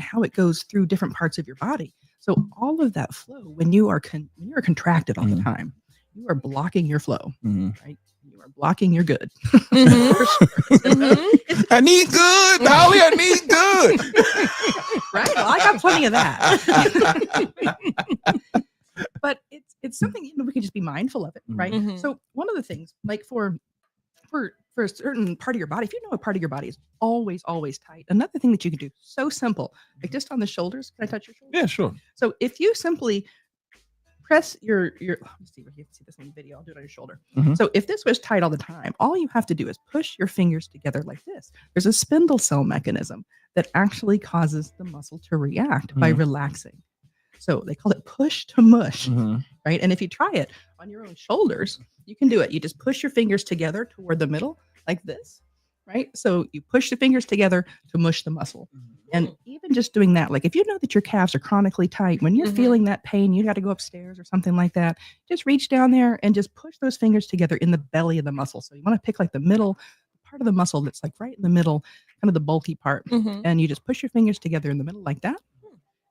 how it goes through different parts of your body. So all of that flow, when you are contracted all the time, you are blocking your flow, right? You are blocking your good. For sure. I need good, Holly. I need good. Right? Well, I got plenty of that. But it's something we can just be mindful of it, right? So one of the things, like for a certain part of your body, if you know a part of your body is always tight, another thing that you can do, so simple, like just on the shoulders. Can I touch your shoulders? Yeah, sure. So if you simply press your let me see if you can see this on the video. I'll do it on your shoulder. So if this was tight all the time, all you have to do is push your fingers together like this. There's a spindle cell mechanism that actually causes the muscle to react by relaxing. So they call it push to mush, right? And if you try it on your own shoulders, you can do it. You just push your fingers together toward the middle like this, right? So you push the fingers together to mush the muscle. And even just doing that, like if you know that your calves are chronically tight, when you're feeling that pain, you got to go upstairs or something like that, just reach down there and just push those fingers together in the belly of the muscle. So you want to pick like the middle part of the muscle that's like right in the middle, kind of the bulky part. And you just push your fingers together in the middle like that.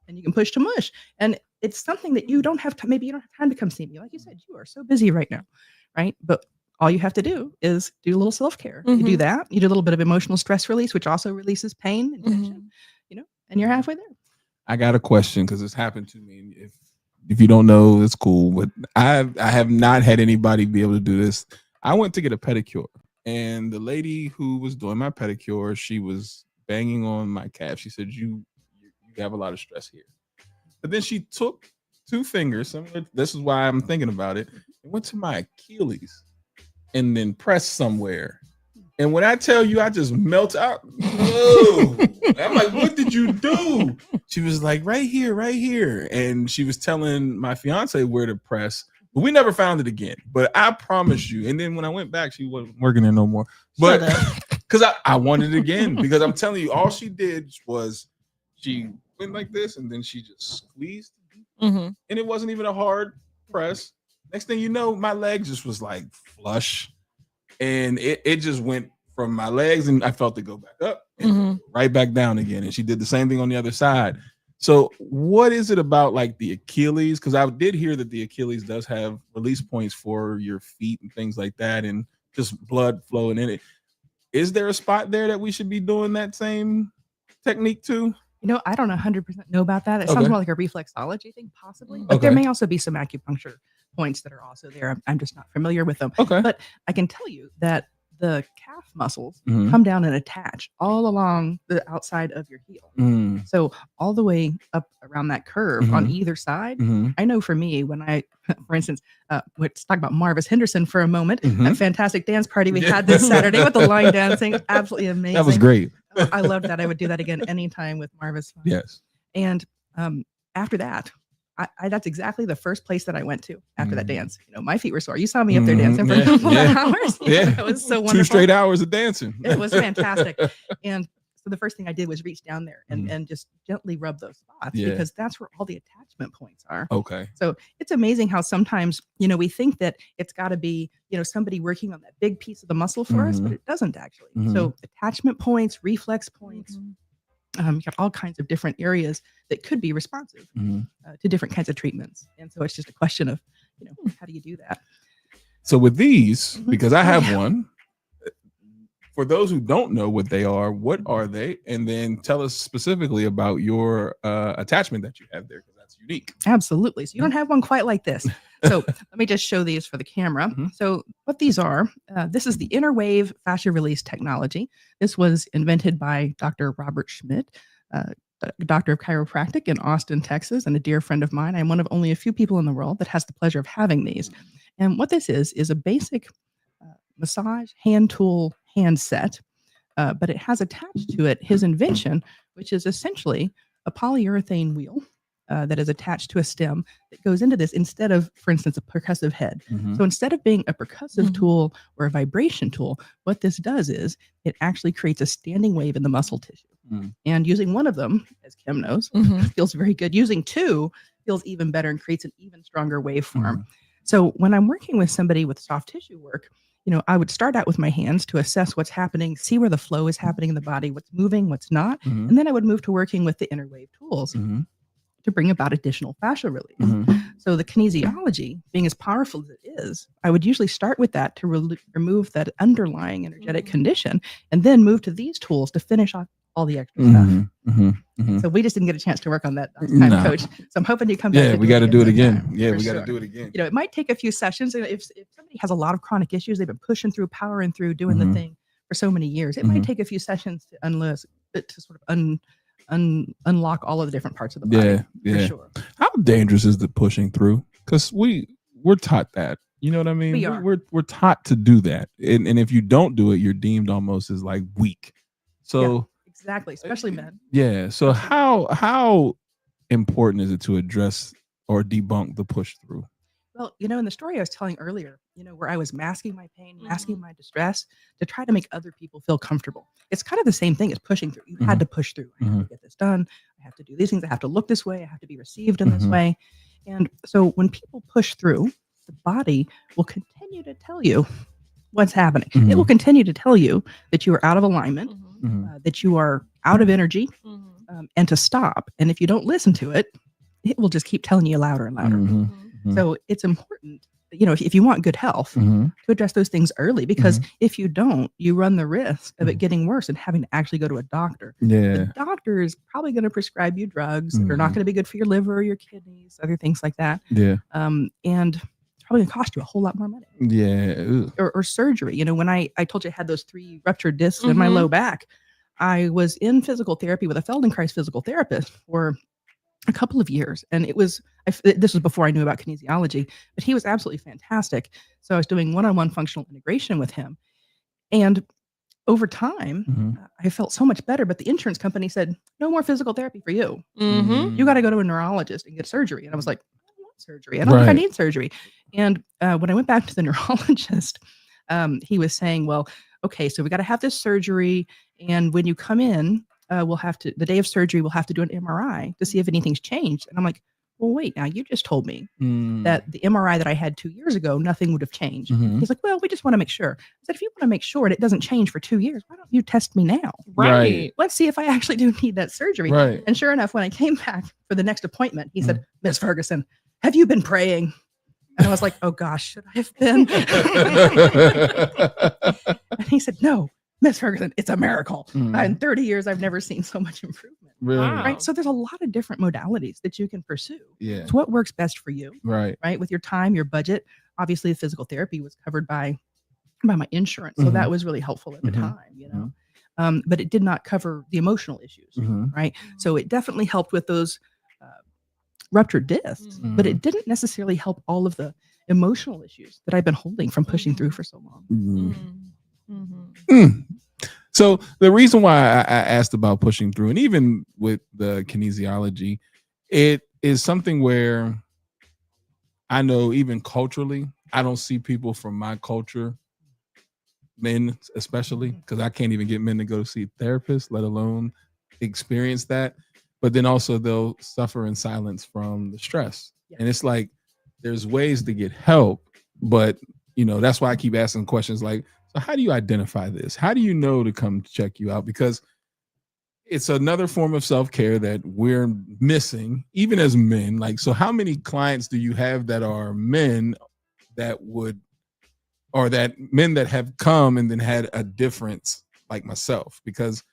And you can push to mush. And it's something that you don't have to, maybe you don't have time to come see me. Like you said, you are so busy right now, right? But all you have to do is do a little self-care. You do that, you do a little bit of emotional stress release, which also releases pain and tension, and you're halfway there. I got a question because it's happened to me. If you don't know, it's cool. But I have not had anybody be able to do this. I went to get a pedicure, and the lady who was doing my pedicure, she was banging on my calf. She said, you have a lot of stress here. But then she took two fingers, this is why I'm thinking about it, and went to my Achilles and then pressed somewhere. And when I tell you, I just melt out. Whoa. I'm like, what did you do? She was like, right here. And she was telling my fiance where to press, but we never found it again. But I promise you. And then when I went back, she wasn't working there no more. But because I wanted it again, because I'm telling you, all she did was she went like this, and then she just squeezed, and it wasn't even a hard press. Next thing you know, my leg just was like flush, and it just went from my legs, and I felt it go back up and right back down again. And she did the same thing on the other side. So what is it about like the Achilles? Because I did hear that the Achilles does have release points for your feet and things like that, and just blood flowing in it. Is there a spot there that we should be doing that same technique too? You know, I don't 100% know about that. It sounds more like a reflexology thing, possibly. But there may also be some acupuncture points that are also there. I'm just not familiar with them. Okay. But I can tell you that the calf muscles come down and attach all along the outside of your heel. So all the way up around that curve on either side. I know for me, when I, for instance, let's talk about Marvis Henderson for a moment. That fantastic dance party we had this Saturday with the line dancing. Absolutely amazing. That was great. I loved that. I would do that again anytime with Marvis. Yes. And after that, I that's exactly the first place that I went to after that dance. You know, my feet were sore. You saw me up there dancing for hours. It was so wonderful. 2 straight hours of dancing. It was fantastic. And so the first thing I did was reach down there and just gently rub those spots because that's where all the attachment points are. Okay. So it's amazing how sometimes, you know, we think that it's got to be, you know, somebody working on that big piece of the muscle for us, but it doesn't actually. So attachment points, reflex points, you got all kinds of different areas that could be responsive to different kinds of treatments. And so it's just a question of, you know, how do you do that? So with these, because I have one, for those who don't know what they are, what are they? And then tell us specifically about your attachment that you have there, because that's unique. Absolutely. So you don't have one quite like this. So let me just show these for the camera. So what these are, this is the Interwave fascia release technology. This was invented by Dr. Robert Schmidt, doctor of chiropractic in Austin, Texas, and a dear friend of mine. I'm one of only a few people in the world that has the pleasure of having these. And what this is a basic massage hand tool hand set, but it has attached to it his invention, which is essentially a polyurethane wheel that is attached to a stem that goes into this instead of, for instance, a percussive head. So instead of being a percussive tool or a vibration tool, what this does is it actually creates a standing wave in the muscle tissue. And using one of them, as Kim knows, feels very good. Using two feels even better and creates an even stronger waveform. So when I'm working with somebody with soft tissue work, you know, I would start out with my hands to assess what's happening, see where the flow is happening in the body, what's moving, what's not. And then I would move to working with the Interwave tools to bring about additional fascial release. So the kinesiology, being as powerful as it is, I would usually start with that to remove that underlying energetic condition, and then move to these tools to finish off all the extra stuff. So we just didn't get a chance to work on that time, Coach. So I'm hoping you come back. Yeah, we got to do it again. Yeah, we got to do it again. You know, it might take a few sessions. If somebody has a lot of chronic issues, they've been pushing through, powering through, doing the thing for so many years, it might take a few sessions to sort of unlock all of the different parts of the body. For sure. How dangerous is the pushing through? Because we're taught that. You know what I mean? We are. We're taught to do that, and if you don't do it, you're deemed almost as like weak. So exactly, especially men. Yeah. So how important is it to address or debunk the push through? Well, you know, in the story I was telling earlier, you know, where I was masking my pain, masking my distress to try to make other people feel comfortable. It's kind of the same thing as pushing through. You had to push through. I have to get this done. I have to do these things. I have to look this way. I have to be received in this way. And so when people push through, the body will continue to tell you what's happening. It will continue to tell you that you are out of alignment, that you are out of energy, and to stop. And if you don't listen to it, it will just keep telling you louder and louder. So it's important, you know, if you want good health, to address those things early, because if you don't, you run the risk of it getting worse and having to actually go to a doctor. The doctor is probably going to prescribe you drugs that are not going to be good for your liver or your kidneys, other things like that. And probably going to cost you a whole lot more money. Or surgery. You know, when I told you I had those 3 ruptured discs in my low back, I was in physical therapy with a Feldenkrais physical therapist for a couple of years. And this was before I knew about kinesiology, but he was absolutely fantastic. So I was doing one-on-one functional integration with him. And over time, I felt so much better, but the insurance company said, no more physical therapy for you. You got to go to a neurologist and get surgery. And I was like, I don't want surgery. I don't think I need surgery. And when I went back to the neurologist, he was saying, well, okay, so we got to have this surgery. And when you come in, the day of surgery, we'll have to do an MRI to see if anything's changed. And I'm like, well, wait, now you just told me that the MRI that I had 2 years ago, nothing would have changed. He's like, well, we just want to make sure. I said, if you want to make sure and it doesn't change for 2 years, why don't you test me now? Right. Let's see if I actually do need that surgery. Right. And sure enough, when I came back for the next appointment, he said, Miss Ferguson, have you been praying? And I was like, oh gosh, should I have been? And he said, no, Miss Ferguson, it's a miracle. In 30 years, I've never seen so much improvement. Really? Wow. Right. So there's a lot of different modalities that you can pursue. Yeah. It's what works best for you. Right. Right. With your time, your budget. Obviously, the physical therapy was covered by my insurance. So that was really helpful at the time, you know. But it did not cover the emotional issues. Right. So it definitely helped with those ruptured discs, but it didn't necessarily help all of the emotional issues that I've been holding from pushing through for so long. So the reason why I asked about pushing through, and even with the kinesiology, it is something where I know even culturally, I don't see people from my culture, men especially, because I can't even get men to go see therapists, let alone experience that. But then also they'll suffer in silence from the stress. Yeah. And it's like, there's ways to get help, but you know, that's why I keep asking questions like, so how do you identify this? How do you know to come check you out? Because it's another form of self-care that we're missing, even as men. Like, so how many clients do you have that are men that would, or that men that have come and then had a difference like myself? Because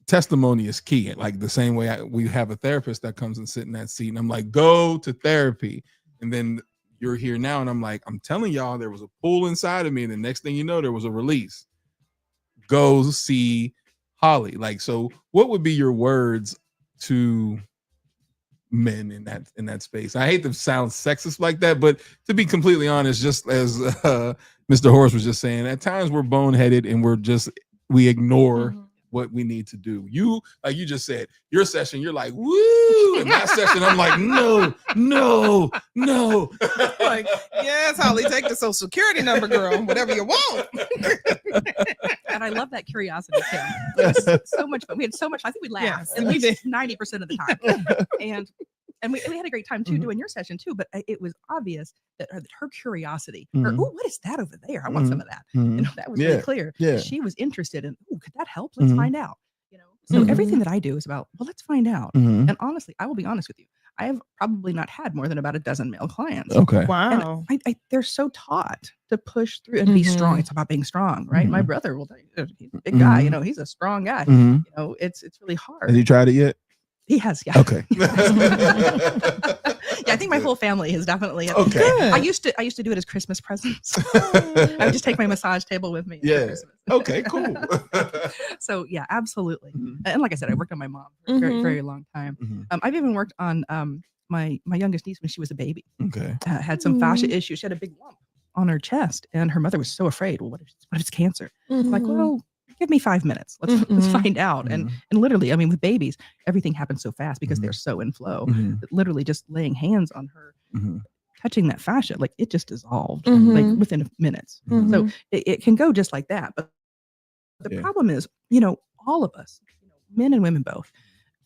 testimony is key. Like the same way we have a therapist that comes and sit in that seat and I'm like, go to therapy. And then you're here now. And I'm like, I'm telling y'all, there was a pool inside of me. And the next thing you know, there was a release. Go see Holly. Like, so what would be your words to men in that space? I hate to sound sexist like that, but to be completely honest, just as Mr. Horace was just saying, at times we're boneheaded and we ignore what we need to do. You, like you just said, your session, you're like, woo. In my session, I'm like, no. Like, yes, Holly, take the social security number, girl, whatever you want. And I love that curiosity, Kim. It was so much fun. We had so much. I think we laughed at least 90% of the time. And we had a great time too doing your session too, but it was obvious that her curiosity, or oh, what is that over there? I want some of that. You know, that was really clear. Yeah. She was interested in, oh, could that help? Let's find out. You know, so everything that I do is about, well, let's find out. And honestly, I will be honest with you. I have probably not had more than about a dozen male clients. Okay. Wow. And they're so taught to push through and be strong. It's about being strong, right? My brother will tell you, he's a big guy. You know, he's a strong guy. You know, it's really hard. Has he tried it yet? He has, yeah. Okay. Yeah, I think my whole family is definitely. Okay. I used to do it as Christmas presents. I would just take my massage table with me. Yeah. Okay. Cool. So yeah, absolutely. And like I said, I worked on my mom for a very, very long time. I've even worked on my youngest niece when she was a baby. Okay. Had some fascia issues. She had a big lump on her chest, and her mother was so afraid. Well, what if it's cancer? Like, well, give me 5 minutes. Let's find out. And literally, I mean, with babies, everything happens so fast because they're so in flow. That literally just laying hands on her, touching that fascia, like it just dissolved like within minutes. So it can go just like that. But the problem is, you know, all of us, you know, men and women both,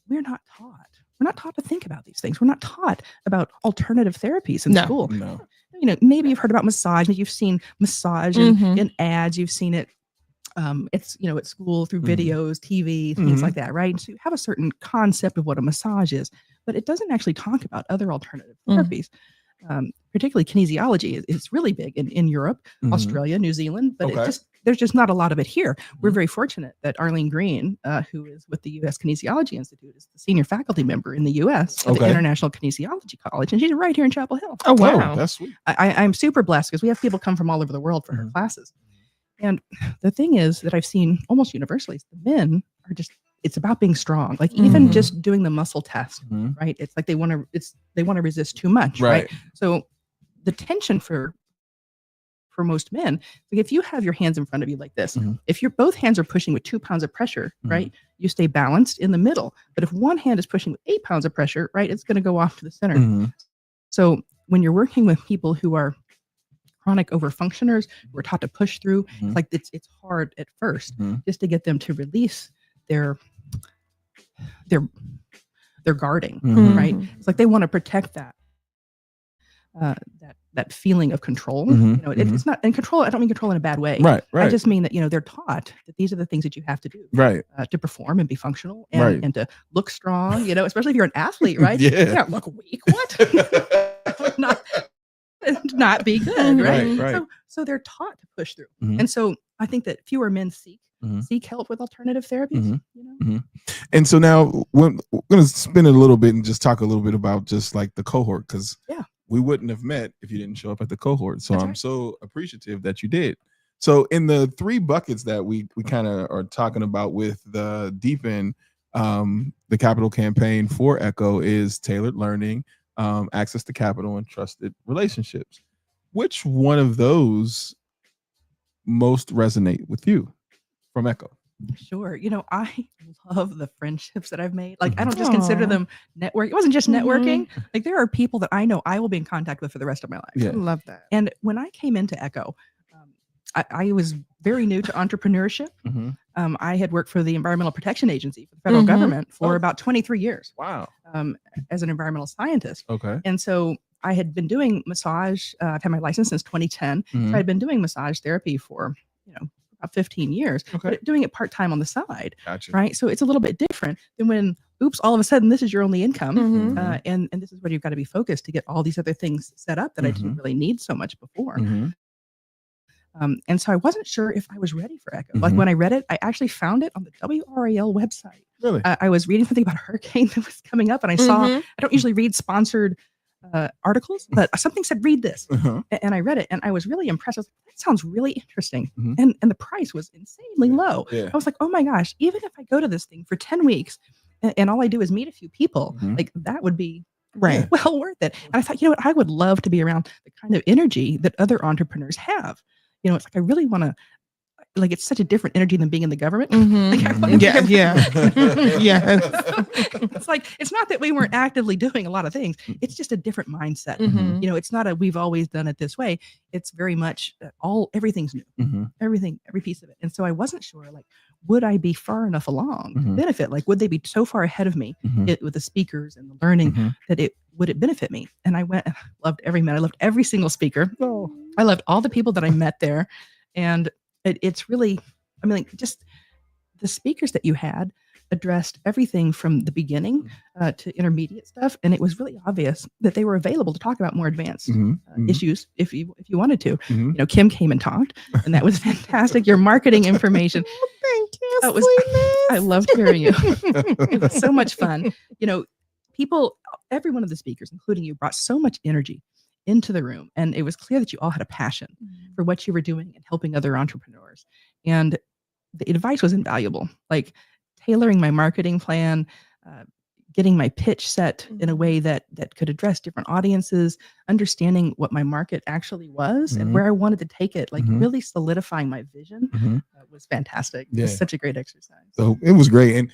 we're not taught. We're not taught to think about these things. We're not taught about alternative therapies in school. No. You know, maybe you've heard about massage. You've seen massage in ads. You've seen it. It's, you know, at school through videos, TV, things like that, right? So you have a certain concept of what a massage is, but it doesn't actually talk about other alternative therapies. Particularly kinesiology is really big in Europe, Australia, New Zealand, but there's just not a lot of it here. We're very fortunate that Arlene Green, who is with the U.S. Kinesiology Institute, is the senior faculty member in the U.S. at the International Kinesiology College, and she's right here in Chapel Hill. Oh, wow. That's sweet. I'm super blessed because we have people come from all over the world for her classes. And the thing is that I've seen almost universally, the men are just, it's about being strong. Like even just doing the muscle test, right? It's like they want to resist too much, right? So the tension for most men, like if you have your hands in front of you like this, if your both hands are pushing with 2 pounds of pressure, right? You stay balanced in the middle. But if one hand is pushing with 8 pounds of pressure, right? It's going to go off to the center. So when you're working with people who are chronic overfunctioners, who are taught to push through, it's like it's hard at first just to get them to release their they're guarding, Mhm. right? It's like they want to protect that that feeling of control. Mhm, You know, it's not, and control, I don't mean control in a bad way. Right. I just mean that, you know, they're taught that these are the things that you have to do Right. to perform and be functional and, Right. and to look strong, you know, especially if you're an athlete, right? Yeah. You can't look weak. What? not be good, right? Right. So they're taught to push through. Mhm. And so I think that fewer men seek help with alternative therapies. Mhm. You know? Mhm. And so now we're going to spin it a little bit and just talk a little bit about just like the cohort, because we wouldn't have met if you didn't show up at the cohort. So I'm so appreciative that you did. So in the 3 buckets that we kind of are talking about with the deepen, the capital campaign for ECHO is tailored learning, access to capital, and trusted relationships. Which one of those most resonate with you from ECHO? Sure. You know, I love the friendships that I've made. Like, I don't just consider them network. It wasn't just networking. Like, there are people that I know I will be in contact with for the rest of my life. Yeah. I love that. And when I came into ECHO, I was very new to entrepreneurship. I had worked for the Environmental Protection Agency for the federal government for about 23 years. Wow. As an environmental scientist. Okay. And so I had been doing massage. I've had my license since 2010. Mhm. So I'd been doing massage therapy for, you know, about 15 years, but doing it part-time on the side. Gotcha. Right. So it's a little bit different than when, oops, all of a sudden this is your only income. Mhm. And this is where you've got to be focused to get all these other things set up that I didn't really need so much before. Mhm. And so I wasn't sure if I was ready for ECHO. Like when I read it, I actually found it on the WRAL website. Really? I was reading something about a hurricane that was coming up, and I saw, I don't usually read sponsored articles, but something said, read this. And I read it, and I was really impressed. I was like, that sounds really interesting. And the price was insanely low. Yeah. I was like, oh my gosh, even if I go to this thing for 10 weeks and all I do is meet a few people, like that would be well worth it. And I thought, you know what, I would love to be around the kind of energy that other entrepreneurs have. You know, it's like, I really want to, like, it's such a different energy than being in the government. Like, I wanna be around- It's like, it's not that we weren't actively doing a lot of things. It's just a different mindset. You know, it's not a, we've always done it this way. It's very much everything's new, everything, every piece of it. And so I wasn't sure, like, would I be far enough along to benefit? Like, would they be so far ahead of me with the speakers and the learning that would it benefit me? And I went and loved every minute. I loved every single speaker. I loved all the people that I met there. And it's really, I mean, like, just the speakers that you had addressed everything from the beginning to intermediate stuff, and it was really obvious that they were available to talk about more advanced issues if you wanted to. You know, Kim came and talked, and that was fantastic. Your marketing information. Thank you. That was, I loved hearing you. It was so much fun. You know, people, every one of the speakers, including you, brought so much energy into the room, and it was clear that you all had a passion for what you were doing and helping other entrepreneurs. And the advice was invaluable, like tailoring my marketing plan, getting my pitch set in a way that could address different audiences, understanding what my market actually was and where I wanted to take it, like really solidifying my vision was fantastic. It was such a great exercise. So it was great. And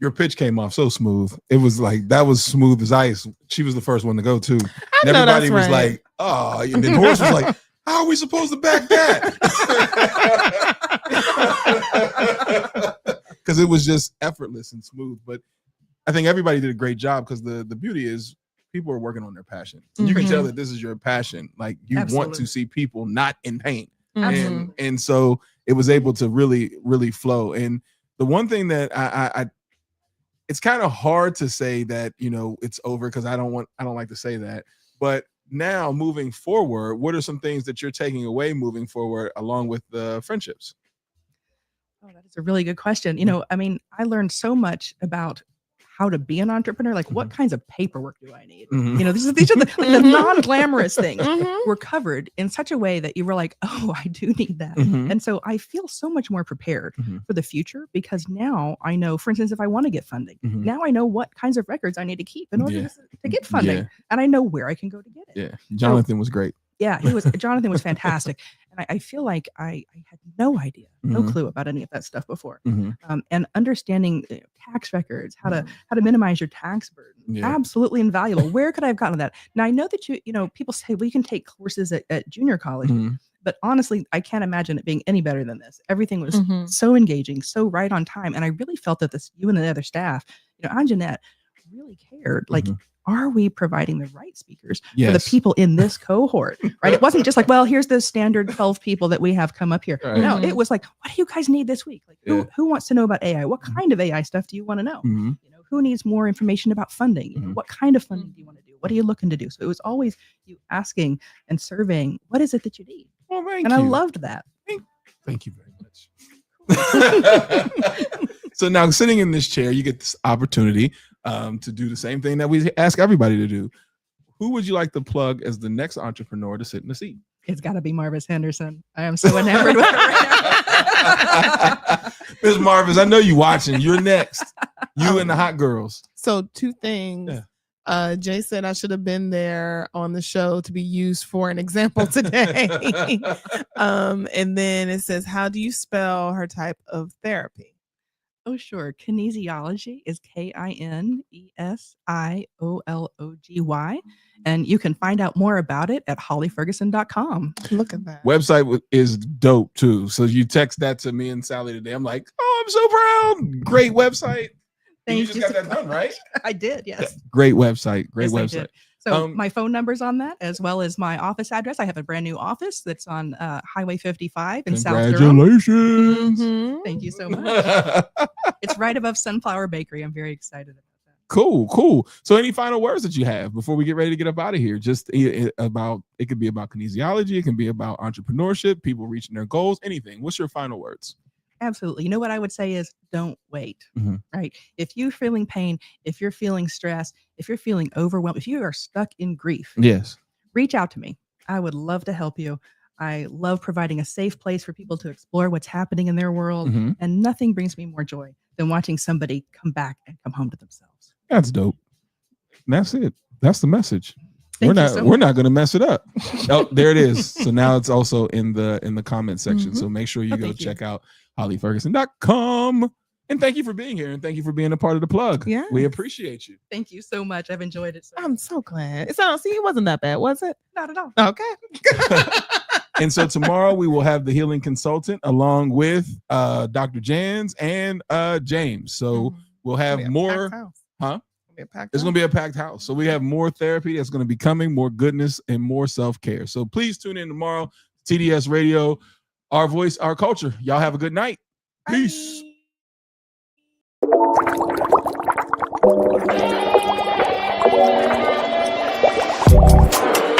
your pitch came off so smooth. It was like, that was smooth as ice. She was the first one to go too. And everybody was like, oh, and then Horace was like, how are we supposed to back that? Because it was just effortless and smooth. But I think everybody did a great job, because the beauty is people are working on their passion. You can tell that this is your passion. Like, you want to see people not in pain. And so it was able to really, really flow. And the one thing that I it's kind of hard to say that, you know, it's over, because I don't like to say that. But now moving forward, what are some things that you're taking away moving forward along with the friendships? Oh, that is a really good question. You know, I mean, I learned so much about how to be an entrepreneur, like what kinds of paperwork do I need? You know, these are the non-glamorous things were covered in such a way that you were like, oh, I do need that. And so I feel so much more prepared for the future, because now I know, for instance, if I want to get funding, now I know what kinds of records I need to keep in order to get funding, and I know where I can go to get it. Yeah, Jonathan was great. Yeah, Jonathan was fantastic. And I feel like I had no idea, no clue about any of that stuff before. And understanding tax records, how to minimize your tax burden, absolutely invaluable. Where could I have gotten that? Now I know that you know, people say, well, you can take courses at junior college, but honestly, I can't imagine it being any better than this. Everything was so engaging, so right on time, and I really felt that you and the other staff, you know, Anjanette, really cared. Like, are we providing the right speakers for the Yes. people in this cohort? Right. It wasn't just like, well, here's the standard 12 people that we have come up here. Right. No, it was like, what do you guys need this week? Like, who wants to know about AI? What kind of AI stuff do you want to know? Mhm. You know, who needs more information about funding? You know, what kind of funding do you want to do? What are you looking to do? So it was always you asking and surveying, what is it that you need? Well, thank And you. I loved that. Thank you very much. So now sitting in this chair, you get this opportunity to do the same thing that we ask everybody to do. Who would you like to plug as the next entrepreneur to sit in the seat? It's got to be Marvis Henderson. I am so enamored with her right now. Ms. Marvis, I know you watching. You're next. You and the hot girls. So 2 things. Jay said I should have been there on the show to be used for an example today. And then it says, how do you spell her type of therapy? Oh, sure. Kinesiology is KINESIOLOGY. And you can find out more about it at hollyferguson.com. Look at that. Website is dope too. So you text that to me and Sally today. I'm like, oh, I'm so proud. Great website. And you Thank just you got so that done, right? I did, yes. Great website. Great Yes, I website. did. So my phone number's on that, as well as my office address. I have a brand new office that's on Highway 55 in South Durham. Congratulations. Thank you so much. It's right above Sunflower Bakery. I'm very excited about that. Cool. So any final words that you have before we get ready to get up out of here? Just about, it could be about kinesiology. It can be about entrepreneurship, people reaching their goals, anything. What's your final words? Absolutely. You know what I would say is don't wait, right? If you're feeling pain, if you're feeling stress, if you're feeling overwhelmed, if you are stuck in grief, Yes. reach out to me. I would love to help you. I love providing a safe place for people to explore what's happening in their world. And nothing brings me more joy than watching somebody come back and come home to themselves. That's dope. And that's it. That's the message. Thank you so We're much. not going to mess it up. Oh, there it is. So now it's also in the comment section. So make sure you go check out hollyferguson.com. And thank you for being here, and thank you for being a part of the plug. Yeah, we appreciate you. Thank you so much. I've enjoyed it. I'm so glad. It wasn't that bad, was it? Not at all. Okay. And so tomorrow we will have the healing consultant along with Dr. Jans and James. So we'll have more. It's going to be a packed house. So we have more therapy that's going to be coming, more goodness, and more self-care. So please tune in tomorrow. TDS Radio, our voice, our culture. Y'all have a good night. Peace. Bye.